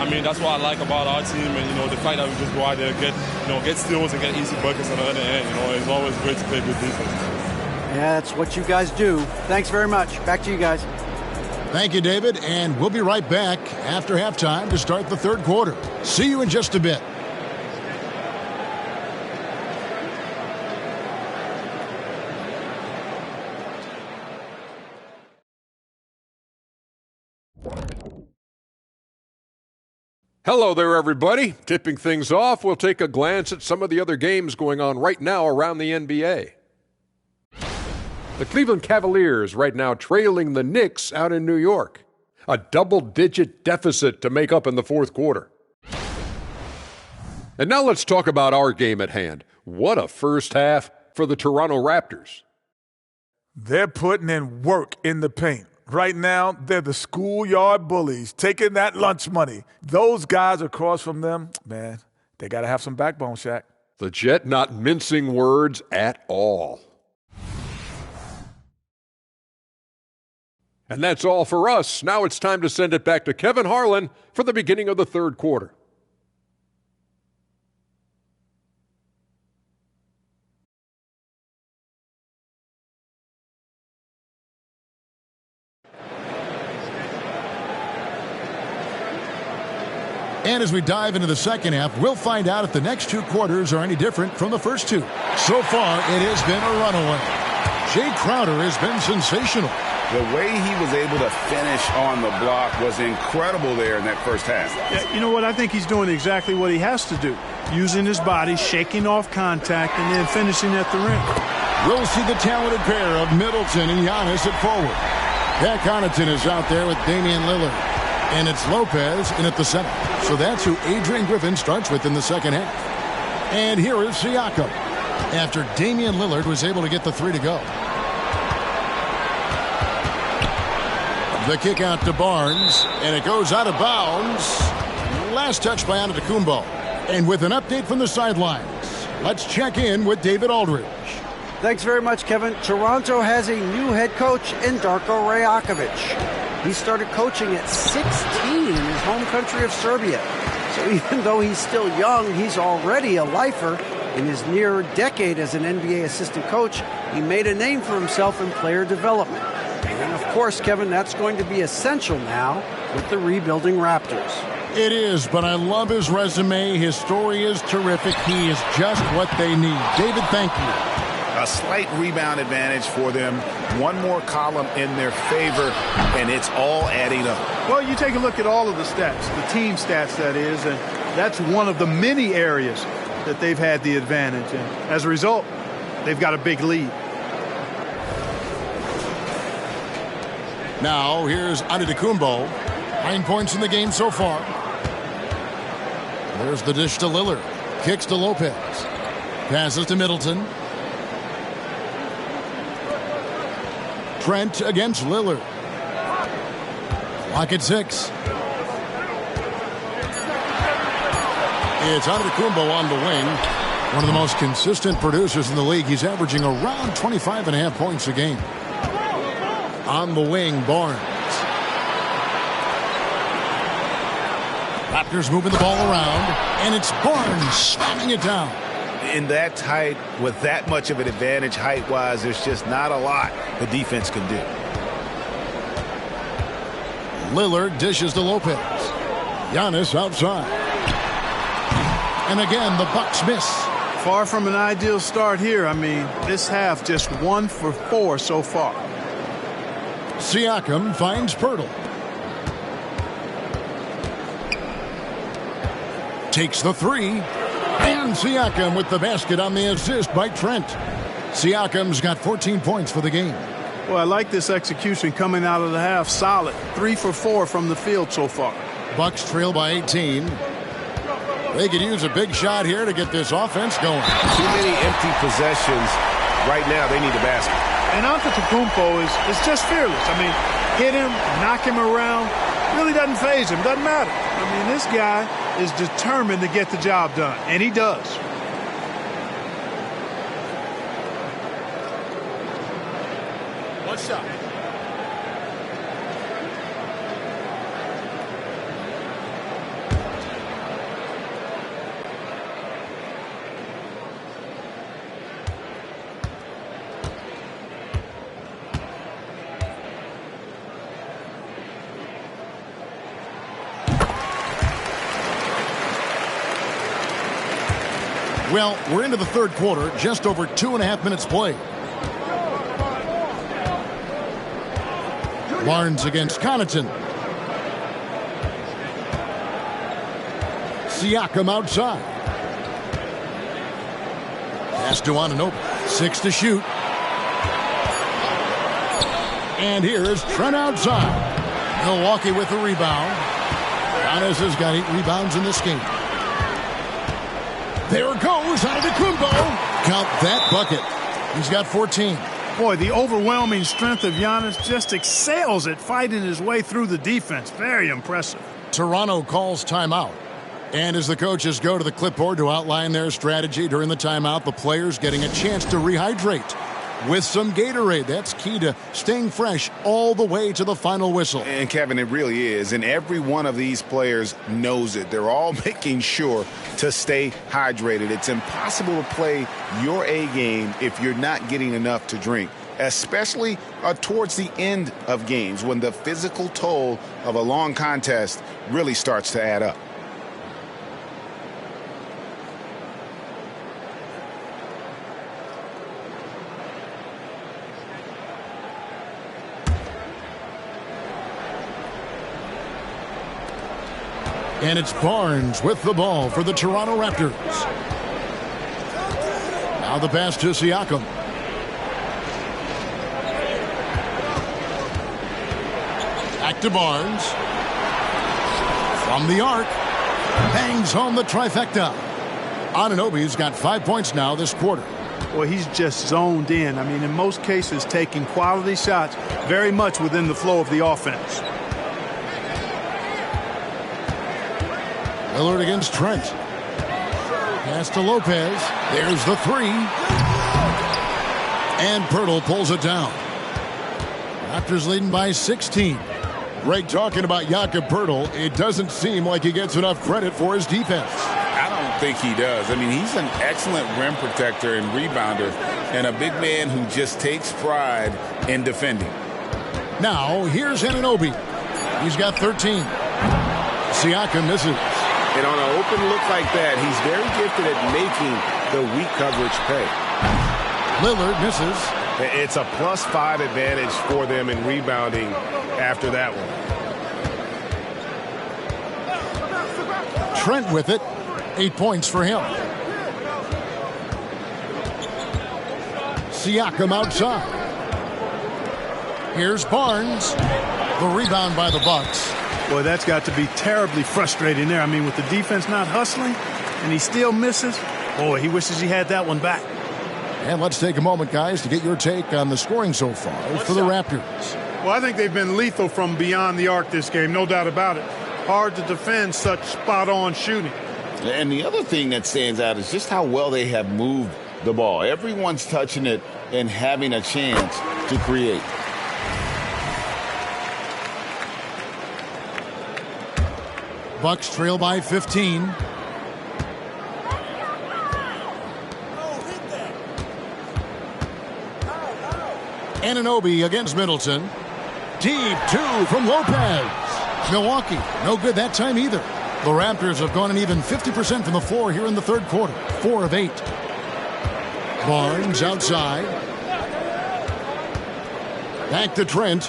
I mean, that's what I like about our team, and the fact that we just go out there and get steals and get easy buckets on the other end. It's always great to play good defense. Yeah, that's what you guys do. Thanks very much. Back to you guys. Thank you, David, and we'll be right back after halftime to start the third quarter. See you in just a bit. Hello there, everybody. Tipping things off, we'll take a glance at some of the other games going on right now around the NBA. The Cleveland Cavaliers right now trailing the Knicks out in New York. A double-digit deficit to make up in the fourth quarter. And now let's talk about our game at hand. What a first half for the Toronto Raptors. They're putting in work in the paint. Right now, they're the schoolyard bullies, taking that lunch money. Those guys across from them, man, they got to have some backbone, Shaq. The Jet not mincing words at all. And that's all for us. Now it's time to send it back to Kevin Harlan for the beginning of the third quarter. And as we dive into the second half, we'll find out if the next 2 quarters are any different from the first 2. So far, it has been a runaway. Jay Crowder has been sensational. The way he was able to finish on the block was incredible there in that first half. Yeah, you know what? I think he's doing exactly what he has to do. Using his body, shaking off contact, and then finishing at the rim. We'll see the talented pair of Middleton and Giannis at forward. Pat Connaughton is out there with Damian Lillard. And it's Lopez in at the center. So that's who Adrian Griffin starts with in the second half. And here is Siakam after Damian Lillard was able to get the 3 to go. The kick out to Barnes, and it goes out of bounds. Last touch by Antetokounmpo. And with an update from the sidelines, let's check in with David Aldridge. Thanks very much, Kevin. Toronto has a new head coach in Darko Rajakovic. He started coaching at 16 in his home country of Serbia. So even though he's still young, he's already a lifer. In his near decade as an NBA assistant coach, he made a name for himself in player development. And of course, Kevin, that's going to be essential now with the rebuilding Raptors. It is, but I love his resume. His story is terrific. He is just what they need. David, thank you. A slight rebound advantage for them. One more column in their favor, and it's all adding up. Well, you take a look at all of the stats, the team stats, that is, and that's one of the many areas that they've had the advantage. And as a result, they've got a big lead. Now, here's Antetokounmpo. 9 points in the game so far. There's the dish to Lillard. Kicks to Lopez. Passes to Middleton. Trent against Lillard. Clock at 6. It's Antetokounmpo on the wing. One of the most consistent producers in the league. He's averaging around 25.5 points a game. On the wing, Barnes. Raptors moving the ball around, and it's Barnes slamming it down. In that tight, with that much of an advantage height-wise, there's just not a lot the defense can do. Lillard dishes to Lopez. Giannis outside. And again, the Bucks miss. Far from an ideal start here. I mean, this half just 1 for 4 so far. Siakam finds Pirtle. Takes the 3. And Siakam with the basket on the assist by Trent. Siakam's got 14 points for the game. Well, I like this execution coming out of the half. Solid. 3 for 4 from the field so far. Bucks trail by 18. They could use a big shot here to get this offense going. Too many empty possessions. Right now, they need a basket. And Antetokounmpo is just fearless. I mean, hit him, knock him around. Really doesn't faze him. Doesn't matter. I mean, this guy is determined to get the job done. And he does. One shot. Well, we're into the third quarter, just over 2.5 minutes played. Barnes against Connaughton. Siakam outside. Pass to Anunoby. 6 to shoot. And here is Trent outside. Milwaukee with the rebound. Giannis has got 8 rebounds in this game. There goes Antetokounmpo. Count that bucket. He's got 14. Boy, the overwhelming strength of Giannis just excels at fighting his way through the defense. Very impressive. Toronto calls timeout. And as the coaches go to the clipboard to outline their strategy during the timeout, the players getting a chance to rehydrate with some Gatorade. That's key to staying fresh all the way to the final whistle. And, Kevin, it really is. And every one of these players knows it. They're all making sure to stay hydrated. It's impossible to play your A game if you're not getting enough to drink, especially towards the end of games when the physical toll of a long contest really starts to add up. And it's Barnes with the ball for the Toronto Raptors. Now the pass to Siakam. Back to Barnes. From the arc. Bangs home the trifecta. Anunoby's got 5 points now this quarter. Well, he's just zoned in. I mean, in most cases, taking quality shots very much within the flow of the offense. Lillard against Trent. Pass to Lopez. There's the 3. And Pirtle pulls it down. Raptors leading by 16. Greg talking about Jakob Pirtle. It doesn't seem like he gets enough credit for his defense. I don't think he does. I mean, he's an excellent rim protector and rebounder and a big man who just takes pride in defending. Now, here's Anunoby. He's got 13. Siakam misses. And on an open look like that, he's very gifted at making the weak coverage pay. Lillard misses. It's a +5 advantage for them in rebounding after that one. Trent with it. 8 points for him. Siakam outside. Here's Barnes. The rebound by the Bucks. Boy, that's got to be terribly frustrating there. I mean, with the defense not hustling and he still misses, boy, he wishes he had that one back. And let's take a moment, guys, to get your take on the scoring so far for the Raptors. Well, I think they've been lethal from beyond the arc this game, no doubt about it. Hard to defend such spot-on shooting. And the other thing that stands out is just how well they have moved the ball. Everyone's touching it and having a chance to create. Bucks trail by 15. Anunoby against Middleton. Deep two from Lopez. Milwaukee, no good that time either. The Raptors have gone an even 50% from the floor here in the third quarter. 4 of 8. Barnes outside. Back to Trent.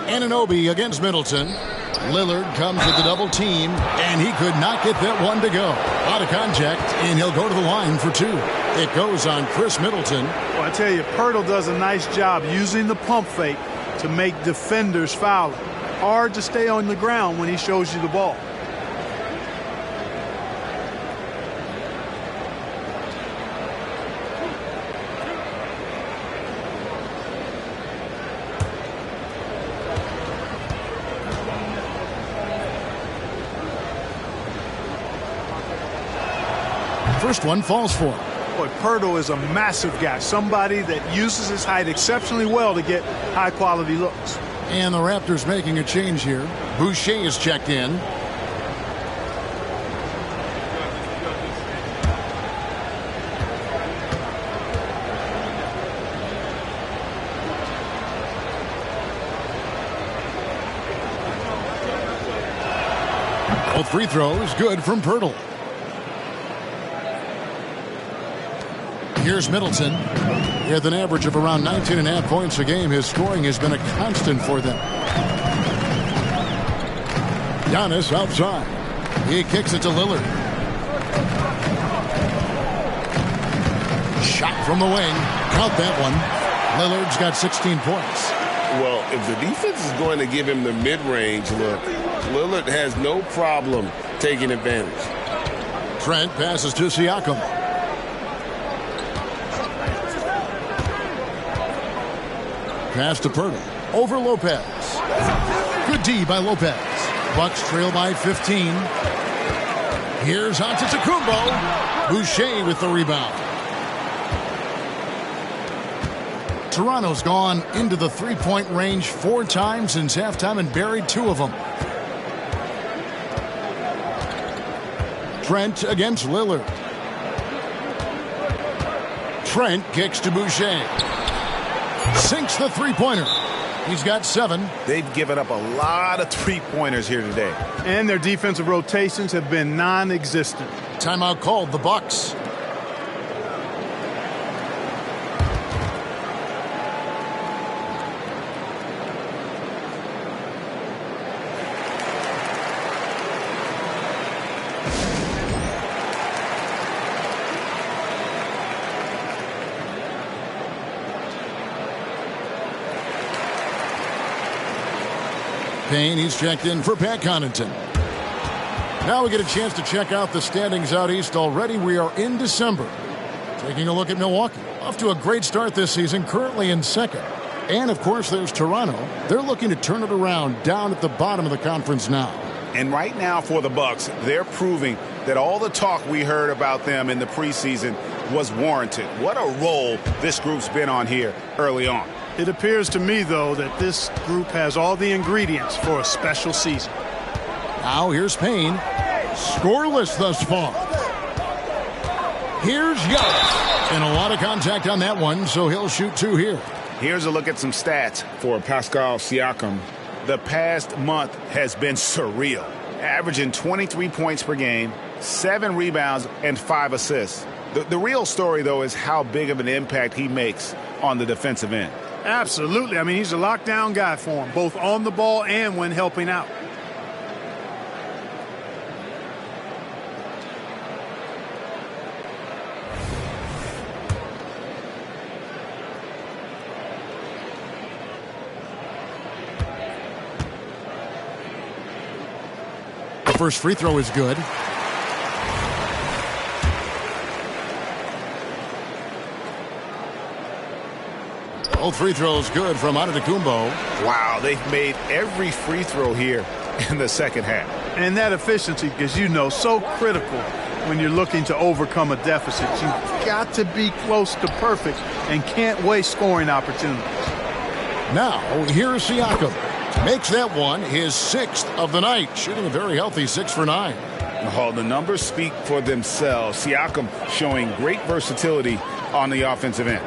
Anunoby against Middleton. Lillard comes with the double team, and he could not get that one to go. Out of contact, and he'll go to the line for 2. It goes on Chris Middleton. Well, I tell you, Pirtle does a nice job using the pump fake to make defenders foul. Hard to stay on the ground when he shows you the ball. First one falls for him. Boy, Pirtle is a massive guy, somebody that uses his height exceptionally well to get high-quality looks. And the Raptors making a change here. Boucher is checked in. Both free throws good from Pirtle. Here's Middleton. With an average of around 19.5 points a game, his scoring has been a constant for them. Giannis outside. He kicks it to Lillard. Shot from the wing. Count that one. Lillard's got 16 points. Well, if the defense is going to give him the mid-range look, Lillard has no problem taking advantage. Trent passes to Siakam. Pass to Pirtle. Over Lopez. Good D by Lopez. Bucks trail by 15. Here's Antetokounmpo. Boucher with the rebound. Toronto's gone into the three-point range 4 times since halftime and buried 2 of them. Trent against Lillard. Trent kicks to Boucher. Sinks the three-pointer. He's got 7. They've given up a lot of three-pointers here today. And their defensive rotations have been non-existent. Timeout called, the Bucks. Payne, he's checked in for Pat Connaughton. Now we get a chance to check out the standings out east. Already we are in December. Taking a look at Milwaukee. Off to a great start this season, currently in second. And, of course, there's Toronto. They're looking to turn it around down at the bottom of the conference now. And right now for the Bucks, they're proving that all the talk we heard about them in the preseason was warranted. What a role this group's been on here early on. It appears to me, though, that this group has all the ingredients for a special season. Now here's Payne. Scoreless thus far. Here's Giannis. And a lot of contact on that one, so he'll shoot 2 here. Here's a look at some stats for Pascal Siakam. The past month has been surreal. Averaging 23 points per game, 7 rebounds, and 5 assists. The real story, though, is how big of an impact he makes on the defensive end. Absolutely. I mean, he's a lockdown guy for him, both on the ball and when helping out. The first free throw is good. Both free throws good from Antetokounmpo. Wow, they've made every free throw here in the second half. And that efficiency, as you know, so critical when you're looking to overcome a deficit. You've got to be close to perfect and can't waste scoring opportunities. Now, here's Siakam. Makes that one his 6th of the night, shooting a very healthy 6 for 9. Oh, the numbers speak for themselves. Siakam showing great versatility on the offensive end.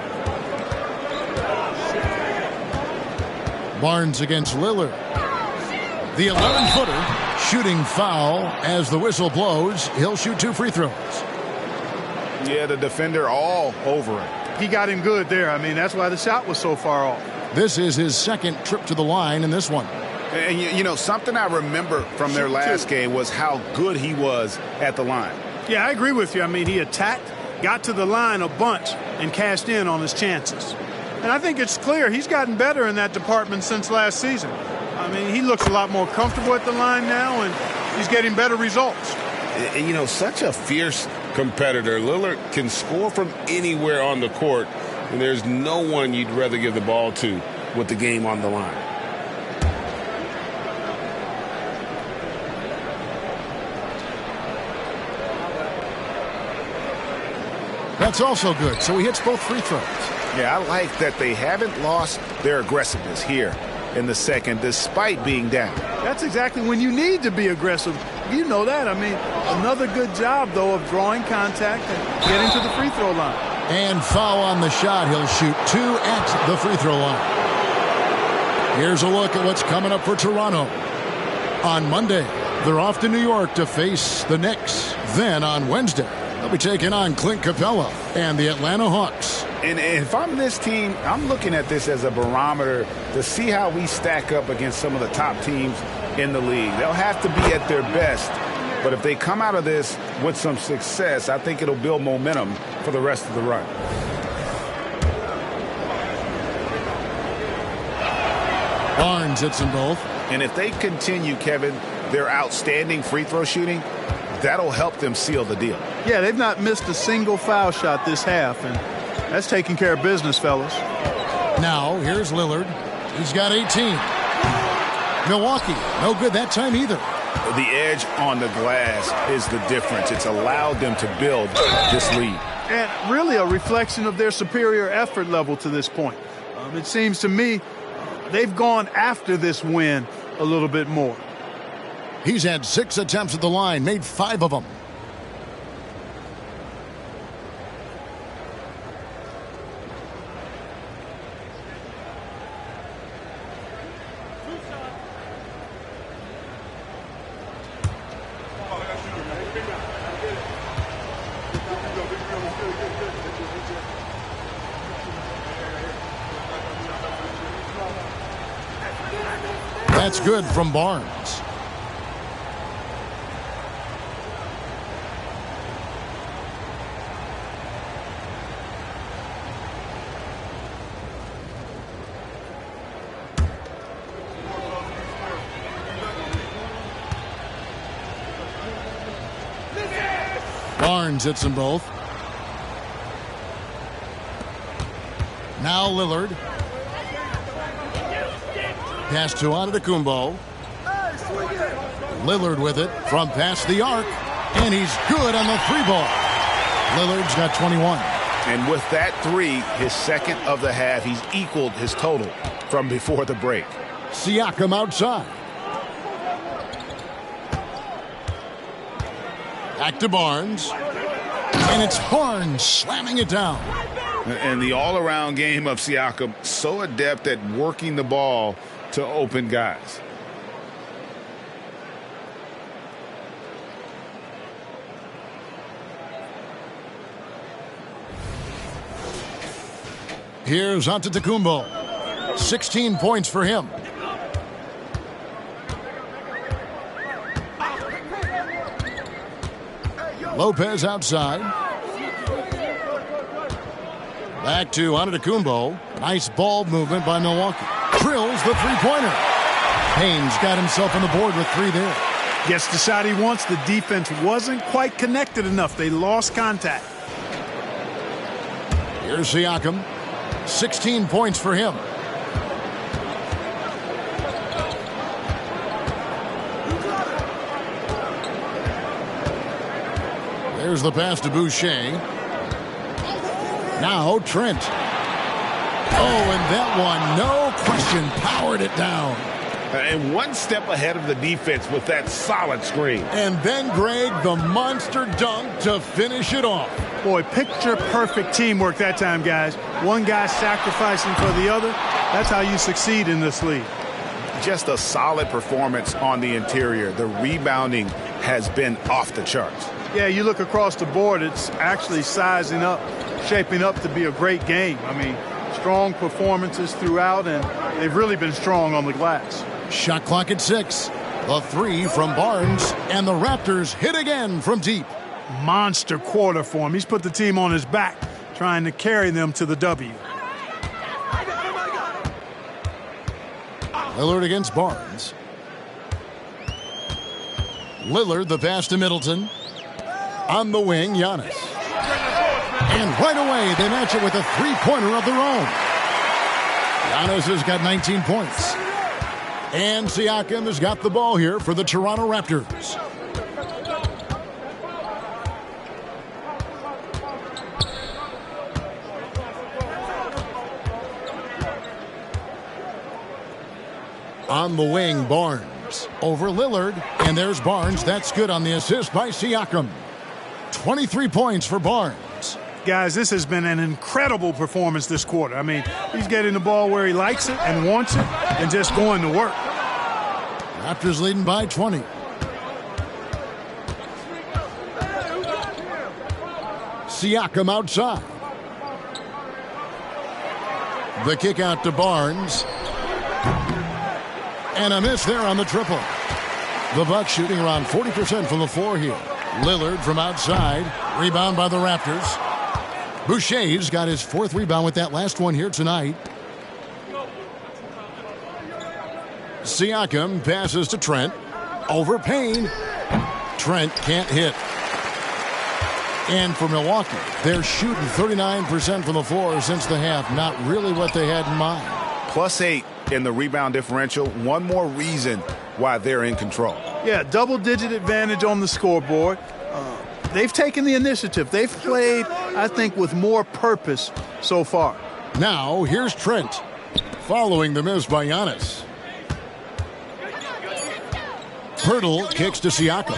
Barnes against Lillard. The 11-footer shooting foul as the whistle blows. He'll shoot 2 free throws. Yeah, the defender all over him. He got him good there. I mean, that's why the shot was so far off. This is his 2nd trip to the line in this one. And, you know, something I remember from their last game was how good he was at the line. Yeah, I agree with you. I mean, he attacked, got to the line a bunch, and cashed in on his chances. And I think it's clear he's gotten better in that department since last season. I mean, he looks a lot more comfortable at the line now, and he's getting better results. You know, such a fierce competitor. Lillard can score from anywhere on the court, and there's no one you'd rather give the ball to with the game on the line. That's also good, so he hits both free throws. Yeah, I like that they haven't lost their aggressiveness here in the second, despite being down. That's exactly when you need to be aggressive. You know that. I mean, another good job, though, of drawing contact and getting to the free throw line. And foul on the shot. He'll shoot 2 at the free throw line. Here's a look at what's coming up for Toronto. On Monday, they're off to New York to face the Knicks. Then on Wednesday, they'll be taking on Clint Capella and the Atlanta Hawks. And if I'm this team, I'm looking at this as a barometer to see how we stack up against some of the top teams in the league. They'll have to be at their best, but if they come out of this with some success, I think it'll build momentum for the rest of the run. Barnes hits them both. And if they continue, Kevin, their outstanding free throw shooting, that'll help them seal the deal. Yeah, they've not missed a single foul shot this half, and that's taking care of business, fellas. Now, here's Lillard. He's got 18. Milwaukee, no good that time either. The edge on the glass is the difference. It's allowed them to build this lead. And really a reflection of their superior effort level to this point. It seems to me they've gone after this win a little bit more. He's had 6 attempts at the line, made 5 of them. That's good from Barnes. Barnes hits them both. Now Lillard. Pass to Antetokounmpo. Lillard with it from past the arc. And he's good on the 3-ball. Lillard's got 21. And with that 3, his 2nd of the half, he's equaled his total from before the break. Siakam outside. Back to Barnes. And it's Barnes slamming it down. And the all-around game of Siakam, so adept at working the ball to open guys. Here's Antetokounmpo. 16 points for him. Lopez outside. Back to Antetokounmpo. Nice ball movement by Milwaukee. Drills the three-pointer. Haynes got himself on the board with 3 there. Gets the shot he wants. The defense wasn't quite connected enough. They lost contact. Here's Siakam. 16 points for him. There's the pass to Boucher. Now Trent. Oh, and that one, no question, powered it down. And one step ahead of the defense with that solid screen. And then, Greg, the monster dunk to finish it off. Boy, picture-perfect teamwork that time, guys. One guy sacrificing for the other. That's how you succeed in this league. Just a solid performance on the interior. The rebounding has been off the charts. Yeah, you look across the board, it's actually sizing up, shaping up to be a great game. I mean, strong performances throughout, and they've really been strong on the glass. Shot clock at 6. The three from Barnes, and the Raptors hit again from deep. Monster quarter for him. He's put the team on his back, trying to carry them to the W. Lillard against Barnes. Lillard, the pass to Middleton. On the wing, Giannis. And right away, they match it with a three-pointer of their own. Giannis has got 19 points. And Siakam has got the ball here for the Toronto Raptors. On the wing, Barnes over Lillard. And there's Barnes. That's good on the assist by Siakam. 23 points for Barnes. Guys, this has been an incredible performance this quarter. I mean, he's getting the ball where he likes it and wants it and just going to work. Raptors leading by 20. Siakam outside. The kick out to Barnes. And a miss there on the triple. The Bucks shooting around 40% from the floor here. Lillard from outside. Rebound by the Raptors. Boucher's got his fourth rebound with that last one here tonight. Siakam passes to Trent. Over Payne. Trent can't hit. And for Milwaukee, they're shooting 39% from the floor since the half. Not really what they had in mind. +8 in the rebound differential. One more reason why they're in control. Yeah, double-digit advantage on the scoreboard. They've taken the initiative. They've played, I think, with more purpose so far. Now, here's Trent. Following the miss by Giannis. Pirtle kicks to Siakam.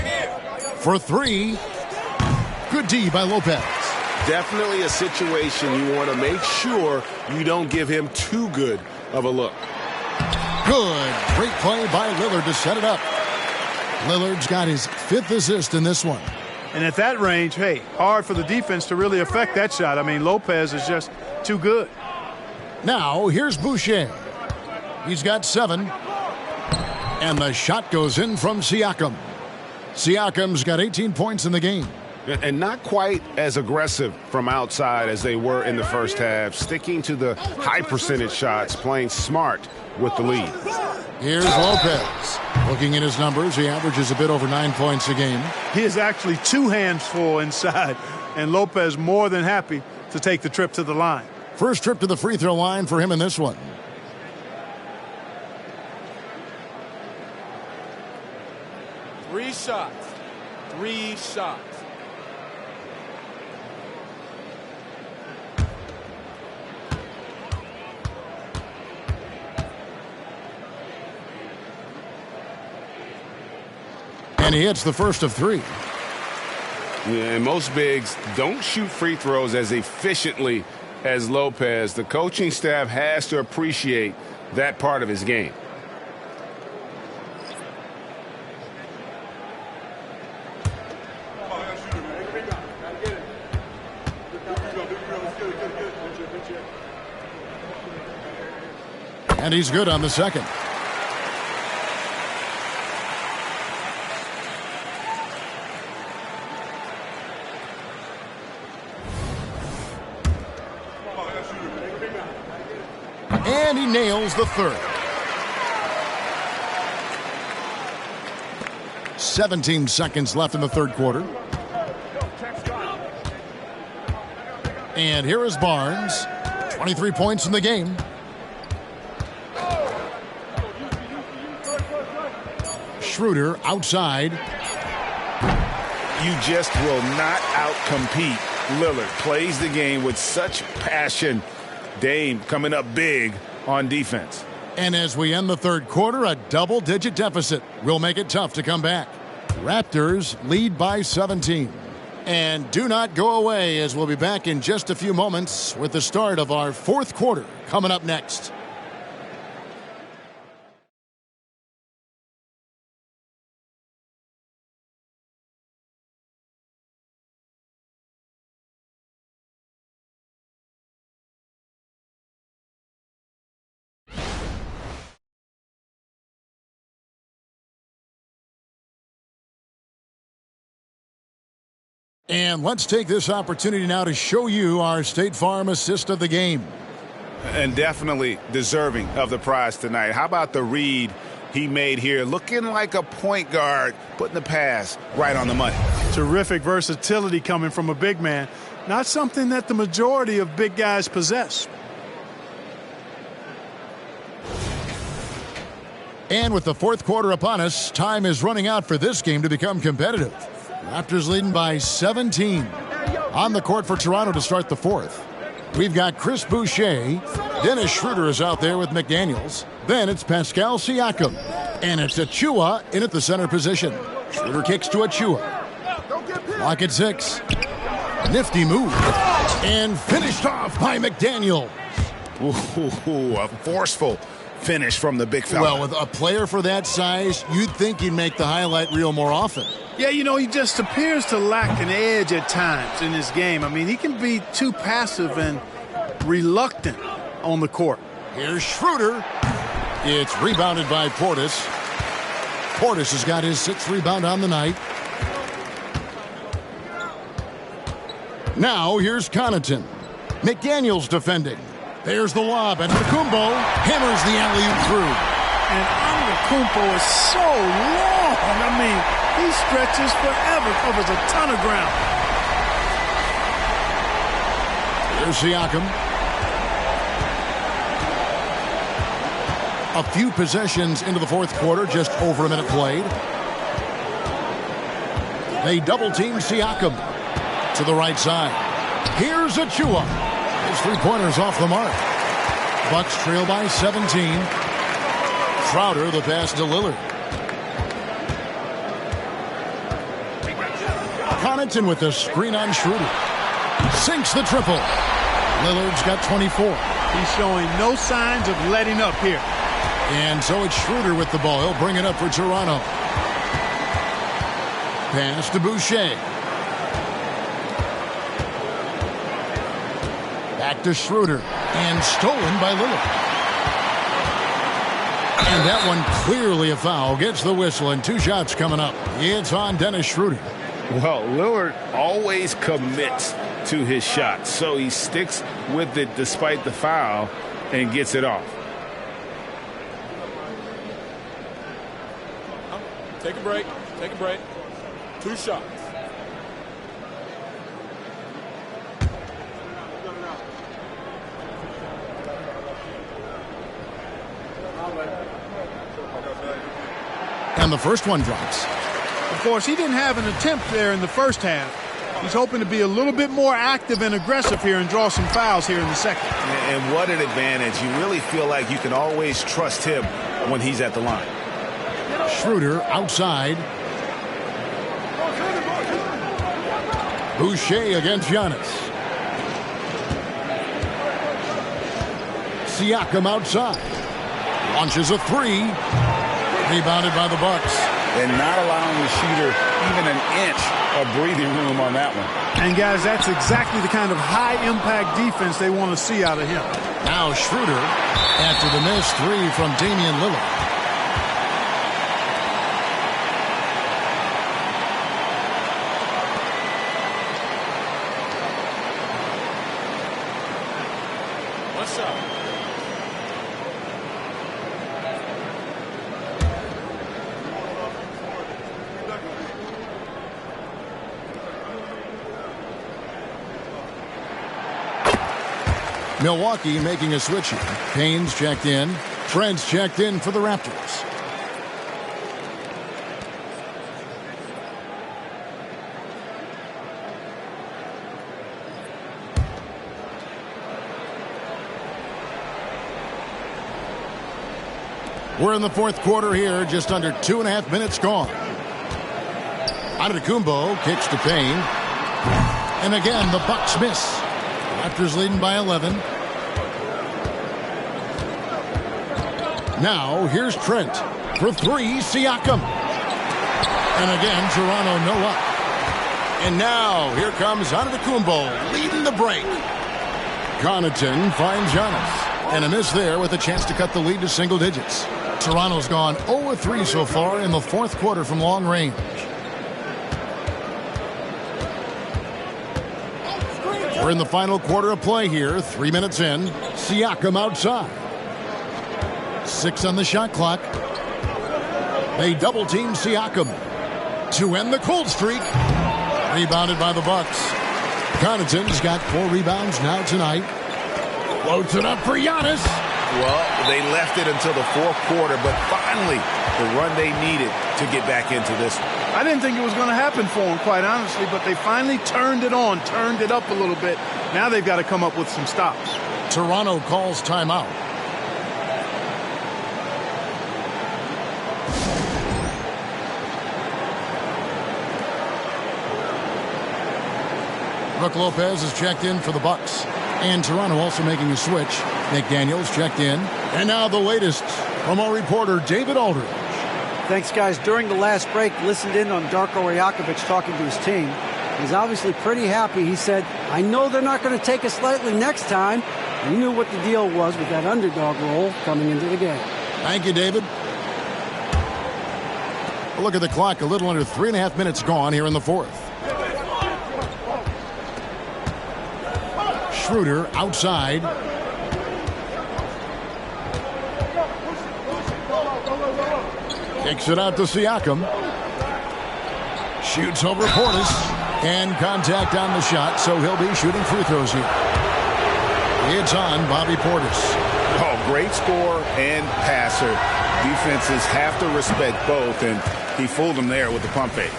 For three. Good D by Lopez. Definitely a situation you want to make sure you don't give him too good of a look. Good. Great play by Lillard to set it up. Lillard's got his fifth assist in this one. And at that range, hey, hard for the defense to really affect that shot. I mean, Lopez is just too good. Now, here's Boucher. He's got 7. And the shot goes in from Siakam. Siakam's got 18 points in the game. And not quite as aggressive from outside as they were in the first half. Sticking to the high percentage shots, playing smart with the lead. Here's Lopez. Looking at his numbers, he averages a bit over 9 points a game. He is actually 2 hands full inside. And Lopez more than happy to take the trip to the line. First trip to the free throw line for him in this one. Three shots. 3 shots. And he hits the first of 3. Yeah, and most bigs don't shoot free throws as efficiently as Lopez. The coaching staff has to appreciate that part of his game. And he's good on the second. And he nails the third. 17 seconds left in the third quarter. And here is Barnes. 23 points in the game. Schroeder outside. You just will not outcompete Lillard. Plays the game with such passion. Dame coming up big on defense. And as we end the third quarter, a double-digit deficit will make it tough to come back. Raptors lead by 17. And do not go away, as we'll be back in just a few moments with the start of our fourth quarter coming up next. And let's take this opportunity now to show you our State Farm assist of the game. And definitely deserving of the prize tonight. How about the read he made here? Looking like a point guard, putting the pass right on the money. Terrific versatility coming from a big man. Not something that the majority of big guys possess. And with the fourth quarter upon us, time is running out for this game to become competitive. Raptors leading by 17. On the court for Toronto to start the fourth. We've got Chris Boucher. Dennis Schroeder is out there with McDaniels. Then it's Pascal Siakam. And it's Achua in at the center position. Schroeder kicks to Achua. Clock at 6. Nifty move. And finished off by McDaniel. Ooh, a forceful finish from the big fella. Well, with a player for that size, you'd think he'd make the highlight reel more often. Yeah, you know, he just appears to lack an edge at times in his game. I mean, he can be too passive and reluctant on the court. Here's Schroeder. It's rebounded by Portis. Portis has got his 6th rebound on the night. Now here's Connaughton. McDaniels defending. There's the lob, and Antetokounmpo hammers the alley-oop through. And Antetokounmpo is so long. I mean, he stretches forever, covers a ton of ground. Here's Siakam. A few possessions into the fourth quarter, just over a minute played. They double-team Siakam to the right side. Here's Achua. His three-pointers off the mark. Bucks trail by 17. Crowder, the pass to Lillard. Connaughton with the screen on Schroeder. Sinks the triple. Lillard's got 24. He's showing no signs of letting up here. And so it's Schroeder with the ball. He'll bring it up for Toronto. Pass to Boucher. Back to Schroeder. And stolen by Lillard. And that one clearly a foul. Gets the whistle, and 2 shots coming up. It's on Dennis Schroeder. Well, Lillard always commits to his shots, so he sticks with it despite the foul and gets it off. Take a break. Take a break. 2 shots. And the first one drops. Of course, he didn't have an attempt there in the first half. He's hoping to be a little bit more active and aggressive here and draw some fouls here in the second. And what an advantage. You really feel like you can always trust him when he's at the line. Schroeder outside. Boucher against Giannis. Siakam outside. Launches a 3. Rebounded by the Bucks. And not allowing the shooter even an inch of breathing room on that one. And, guys, that's exactly the kind of high-impact defense they want to see out of him. Now Schroeder after the missed 3 from Damian Lillard. Milwaukee making a switch here. Payne's checked in. Trent's checked in for the Raptors. We're in the fourth quarter here, just under 2.5 minutes gone. Antetokounmpo kicks to Payne. And again, the Bucks miss. Raptors leading by 11. Now, here's Trent. For three, Siakam. And again, Toronto no up. And now, here comes Antetokounmpo leading the break. Connaughton finds Giannis. And a miss there with a chance to cut the lead to single digits. Toronto's gone 0-3 so far in the fourth quarter from long range. We're in the final quarter of play here. 3 minutes in. Siakam outside. 6 on the shot clock. They double team Siakam to end the cold streak. Rebounded by the Bucks. Connaughton's got 4 rebounds now tonight. Floats it up for Giannis. Well, they left it until the fourth quarter, but finally the run they needed to get back into this one. I didn't think it was going to happen for them, quite honestly, but they finally turned it on, turned it up a little bit. Now they've got to come up with some stops. Toronto calls timeout. Brook Lopez is checked in for the Bucks. And Toronto also making a switch. McDaniels checked in. And now the latest from our reporter, David Aldridge. Thanks, guys. During the last break, listened in on Darko Rajakovic talking to his team. He's obviously pretty happy. He said, I know they're not going to take us lightly next time. He knew what the deal was with that underdog role coming into the game. Thank you, David. Look at the clock. A little under 3.5 minutes gone here in the fourth. Schroeder outside. Kicks it out to Siakam. Shoots over Portis. And contact on the shot, so he'll be shooting free throws here. It's on Bobby Portis. Oh, great scorer and passer. Defenses have to respect both, and he fooled them there with the pump fake.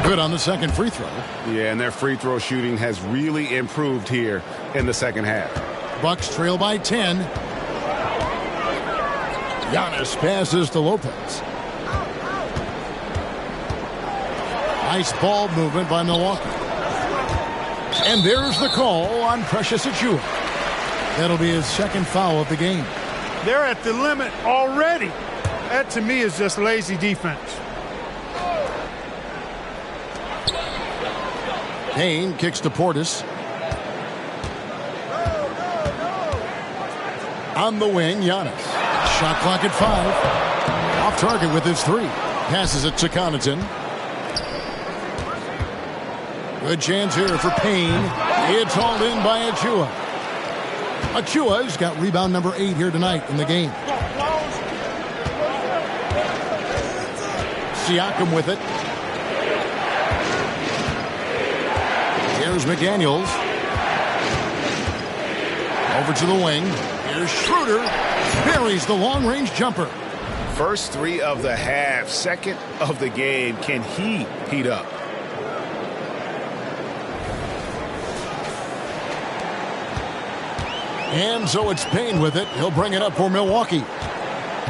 Good on the second free throw. Yeah, and their free throw shooting has really improved here in the second half. Bucks trail by 10. Giannis passes to Lopez. Nice ball movement by Milwaukee. And there's the call on Precious Achiuwa. That'll be his second foul of the game. They're at the limit already. That, to me, is just lazy defense. Payne kicks to Portis. On the wing, Giannis. Shot clock at 5. Off target with his 3. Passes it to Connaughton. Good chance here for Payne. It's hauled in by Achiuwa. Achiuwa's got rebound number 8 here tonight in the game. Siakam with it. Here's McDaniels. Over to the wing. Here's Schroeder. Buries the long-range jumper. First 3 of the half, second of the game. Can he heat up? And so it's Payne with it. He'll bring it up for Milwaukee.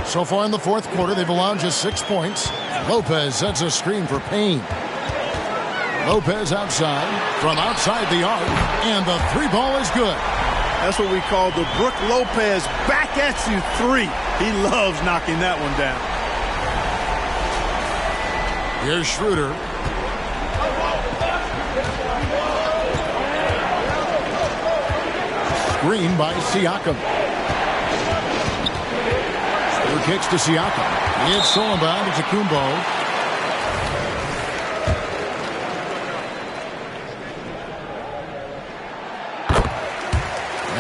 So far in the fourth quarter, they've allowed just 6 points. Lopez sets a screen for Payne. Lopez outside, from outside the arc, and the 3-ball is good. That's what we call the Brook Lopez back at you 3. He loves knocking that one down. Here's Schroeder. Screen by Siakam. Schroeder kicks to Siakam. It's stolen by Antetokounmpo.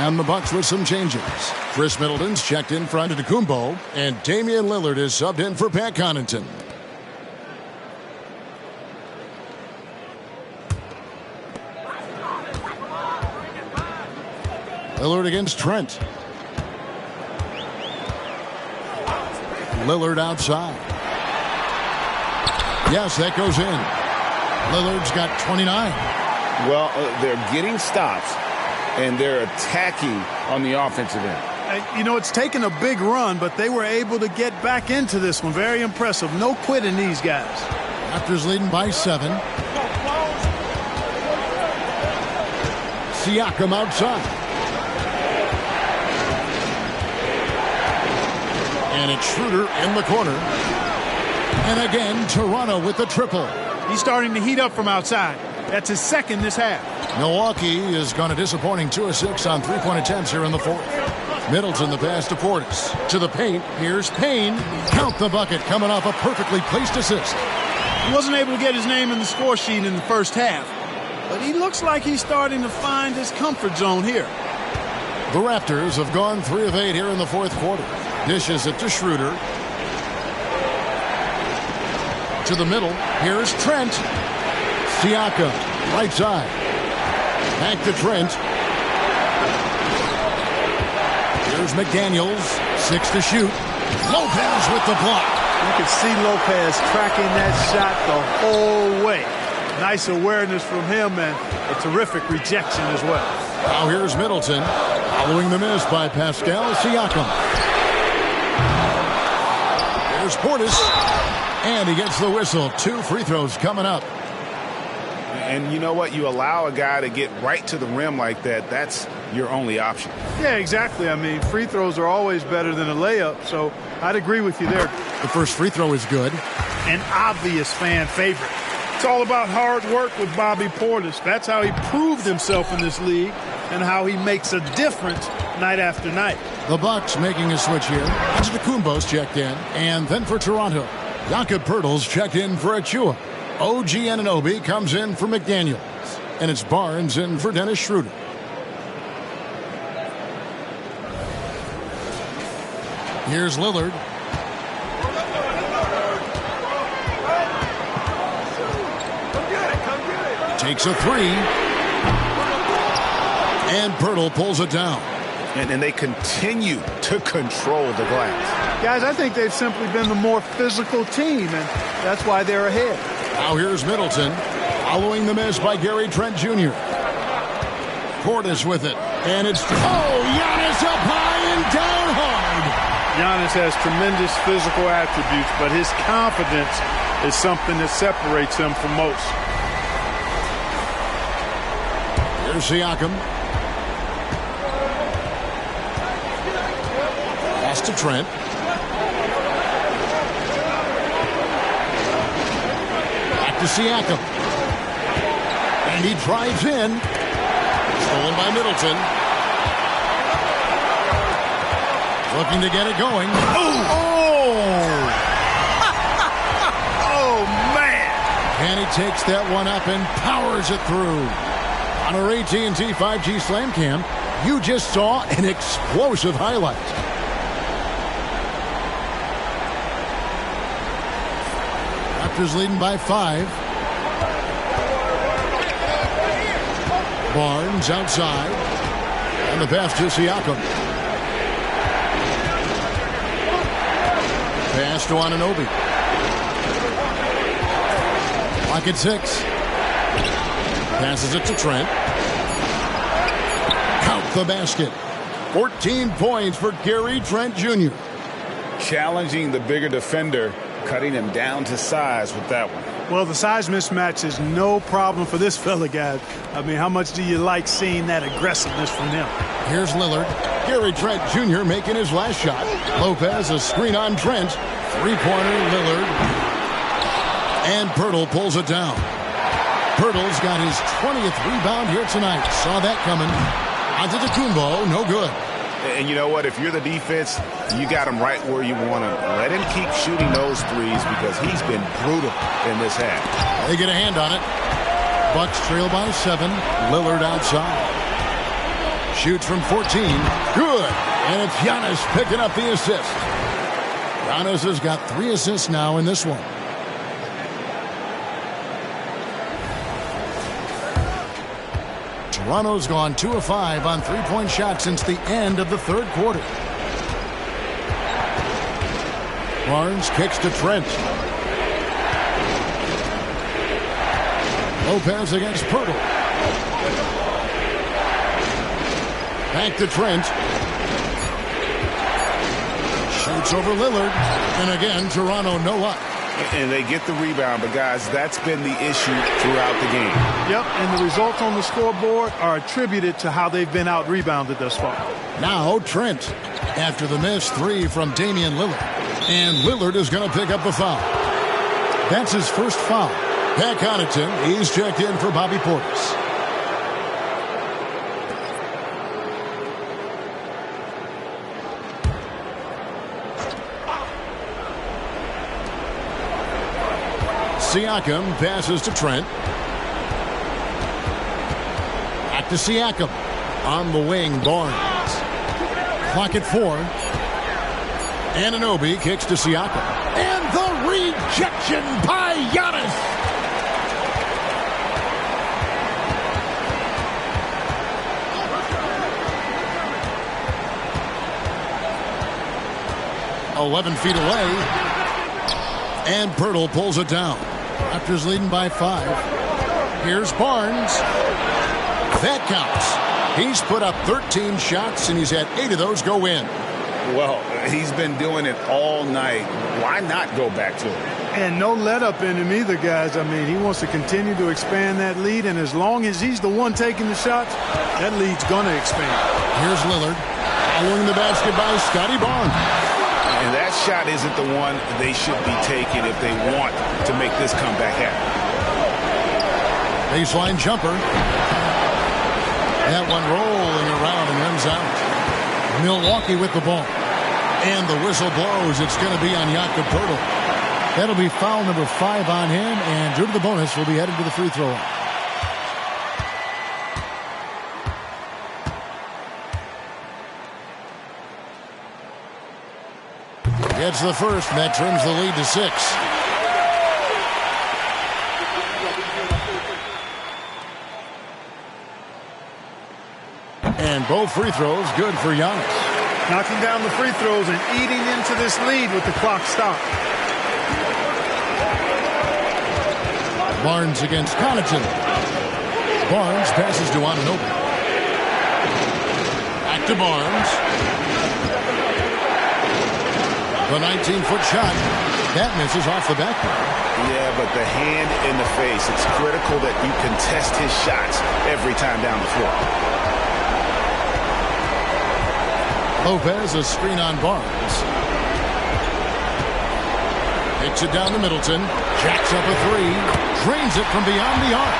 And the Bucks with some changes. Chris Middleton's checked in for Antetokounmpo, and Damian Lillard is subbed in for Pat Connaughton. Lillard against Trent. Lillard outside. Yes, that goes in. Lillard's got 29. Well, they're getting stops, and they're attacking on the offensive end. You know, it's taken a big run, but they were able to get back into this one. Very impressive. No quitting these guys. Raptors leading by 7. Siakam outside. And it's Schroeder in the corner. And again, Toronto with the triple. He's starting to heat up from outside. That's his second this half. Milwaukee has gone a disappointing 2 of 6 on three-point attempts here in the fourth. Middleton the pass to Portis. To the paint. Here's Payne. Count the bucket coming off a perfectly placed assist. He wasn't able to get his name in the score sheet in the first half. But he looks like he's starting to find his comfort zone here. The Raptors have gone 3 of 8 here in the fourth quarter. Dishes it to Schroeder. To the middle. Here's Trent. Siakam. Right side. Back to Trent. Here's McDaniels. 6 to shoot. Lopez with the block. You can see Lopez tracking that shot the whole way. Nice awareness from him and a terrific rejection as well. Now here's Middleton. Following the miss by Pascal Siakam. There's Portis. And he gets the whistle. 2 free throws coming up. And you know what? You allow a guy to get right to the rim like that. That's your only option. Yeah, exactly. I mean, free throws are always better than a layup. So I'd agree with you there. The first free throw is good. An obvious fan favorite. It's all about hard work with Bobby Portis. That's how he proved himself in this league and how he makes a difference night after night. The Bucks making a switch here. Antetokounmpo's checked in. And then for Toronto, Jakob Poeltl's checked in for Achua. OG Anunoby comes in for McDaniels. And it's Barnes in for Dennis Schroeder. Here's Lillard. Takes a 3. And Poeltl pulls it down. And they continue to control the glass. Guys, I think they've simply been the more physical team, and that's why they're ahead. Now here's Middleton, following the miss by Gary Trent Jr. Portis with it, and it's Giannis up high and down hard. Giannis has tremendous physical attributes, but his confidence is something that separates him from most. Here's Siakam. Pass to Trent. To Siakam. And he drives in. Stolen by Middleton. Looking to get it going. Oh! Oh, man! And he takes that one up and powers it through. On our AT&T 5G Slam Cam, you just saw an explosive highlight. Raptors leading by 5. Barnes outside. And the pass to Siakam. Pass to Anunoby. Clock at 6. Passes it to Trent. Count the basket. 14 points for Gary Trent Jr. Challenging the bigger defender, cutting him down to size with that one. Well, the size mismatch is no problem for this fella, guys. I mean, how much do you like seeing that aggressiveness from him? Here's Lillard. Gary Trent Jr. making his last shot. Lopez, a screen on Trent. Three-pointer, Lillard. And Poeltl pulls it down. Poeltl's got his 20th rebound here tonight. Saw that coming. Antetokounmpo, no good. And you know what? If you're the defense, you got him right where you want him. Let him keep shooting those threes because he's been brutal in this half. They get a hand on it. Bucks trail by 7. Lillard outside. Shoots from 14. Good. And it's Giannis picking up the assist. Giannis has got 3 assists now in this one. Toronto's gone 2 of 5 on three-point shots since the end of the third quarter. Barnes kicks to Trent. Lopez against Pirtle. Back to Trent. Shoots over Lillard. And again, Toronto no luck. And they get the rebound, but guys, that's been the issue throughout the game. Yep, and the results on the scoreboard are attributed to how they've been out-rebounded thus far. Now Trent, after the missed three from Damian Lillard. And Lillard is going to pick up the foul. That's his first foul. Pat Connaughton, he's checked in for Bobby Portis. Siakam passes to Trent. Back to Siakam. On the wing, Barnes. Clock at 4. Anunoby kicks to Siakam. And the rejection by Giannis. "11 feet away." And Pirtle pulls it down. Raptors leading by 5. Here's Barnes. That counts. He's put up 13 shots, and he's had 8 of those go in. Well, he's been doing it all night. Why not go back to it? And no let-up in him either, guys. I mean, he wants to continue to expand that lead, and as long as he's the one taking the shots, that lead's going to expand. Here's Lillard. Following the basket by Scotty Barnes. And that shot isn't the one they should be taking if they want to make this comeback happen. Baseline jumper. That one rolling around and runs out. Milwaukee with the ball. And the whistle blows. It's going to be on Jakob Pirtle. That'll be foul number 5 on him, and due to the bonus, will be headed to the free throw line. Gets the first, and that trims the lead to 6. And both free throws good for Giannis. Knocking down the free throws and eating into this lead with the clock stopped. Barnes against Connaughton. Barnes passes to Anunoby. Back to Barnes. The 19-foot shot. That misses off the backboard. Yeah, but the hand in the face. It's critical that you contest his shots every time down the floor. Lopez, a screen on Barnes. Takes it down to Middleton. Jacks up a 3. Drains it from beyond the arc.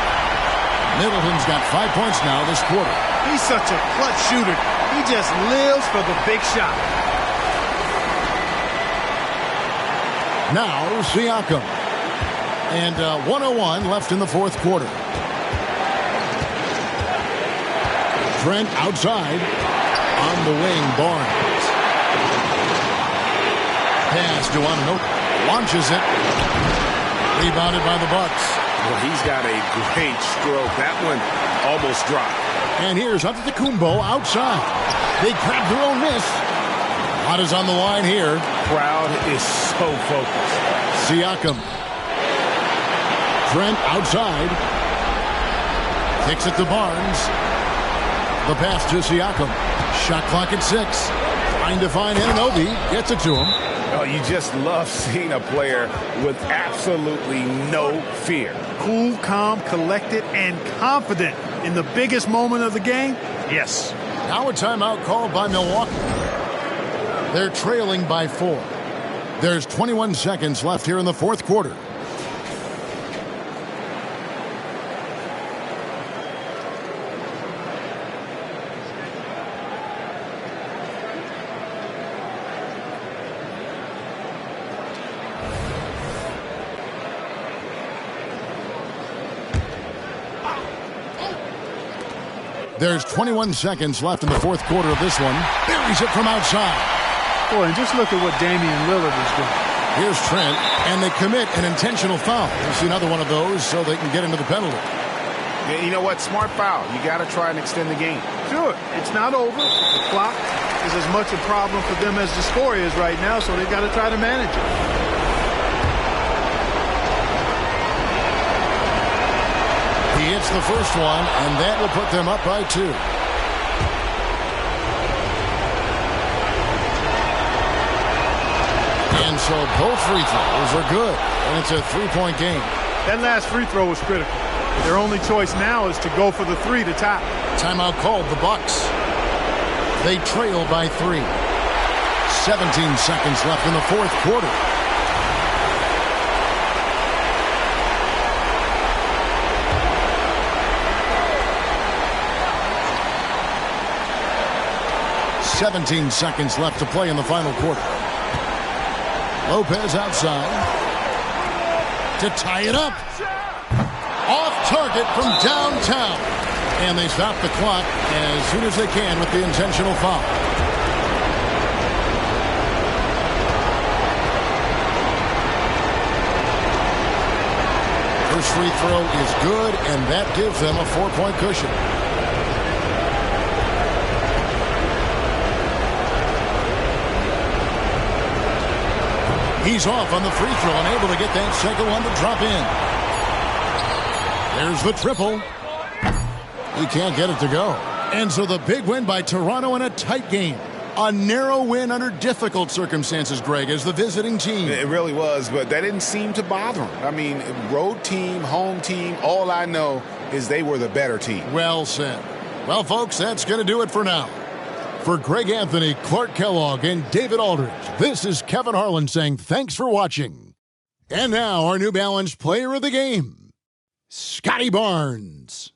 Middleton's got 5 points now this quarter. He's such a clutch shooter. He just lives for the big shot. Now Siakam. And 1:01 left in the fourth quarter. Trent outside. On the wing, Barnes. Pass to Anunoby. Launches it. Rebounded by the Bucks. Well, he's got a great stroke. That one almost dropped. And here's Antetokounmpo outside. They grab their own miss. A lot is on the line here. Crowd is so focused. Siakam. Trent outside. Kicks it to Barnes. The pass to Siakam. Shot clock at 6. Trying to find Anunoby. Gets it to him. Oh, you just love seeing a player with absolutely no fear. Cool, calm, collected, and confident in the biggest moment of the game. Yes. Now a timeout called by Milwaukee. They're trailing by 4. There's 21 seconds left here in the fourth quarter. There's 21 seconds left in the fourth quarter of this one. Buries it from outside. Boy, and just look at what Damian Lillard is doing. Here's Trent, and they commit an intentional foul. We'll see another one of those so they can get into the penalty. And you know what? Smart foul. You got to try and extend the game. Sure. It's not over. The clock is as much a problem for them as the score is right now, so they've got to try to manage it. He hits the first one, and that will put them up by 2. And so both free throws are good, and it's a 3-point game. That last free throw was critical. Their only choice now is to go for the 3 to tie. Timeout called, the Bucks. They trail by 3. 17 seconds left in the fourth quarter. "17 seconds left to play in the final quarter. Lopez outside to tie it up. Off target from downtown. And they stop the clock as soon as they can with the intentional foul. First free throw is good, and that gives them a 4-point cushion. He's off on the free throw and able to get that second one to drop in. There's the triple. He can't get it to go. And so the big win by Toronto in a tight game. A narrow win under difficult circumstances, Greg, as the visiting team. It really was, but that didn't seem to bother them. I mean, road team, home team, all I know is they were the better team. Well said. Well, folks, that's going to do it for now. For Greg Anthony, Clark Kellogg, and David Aldridge, this is Kevin Harlan saying thanks for watching. And now our New Balance player of the game, Scotty Barnes.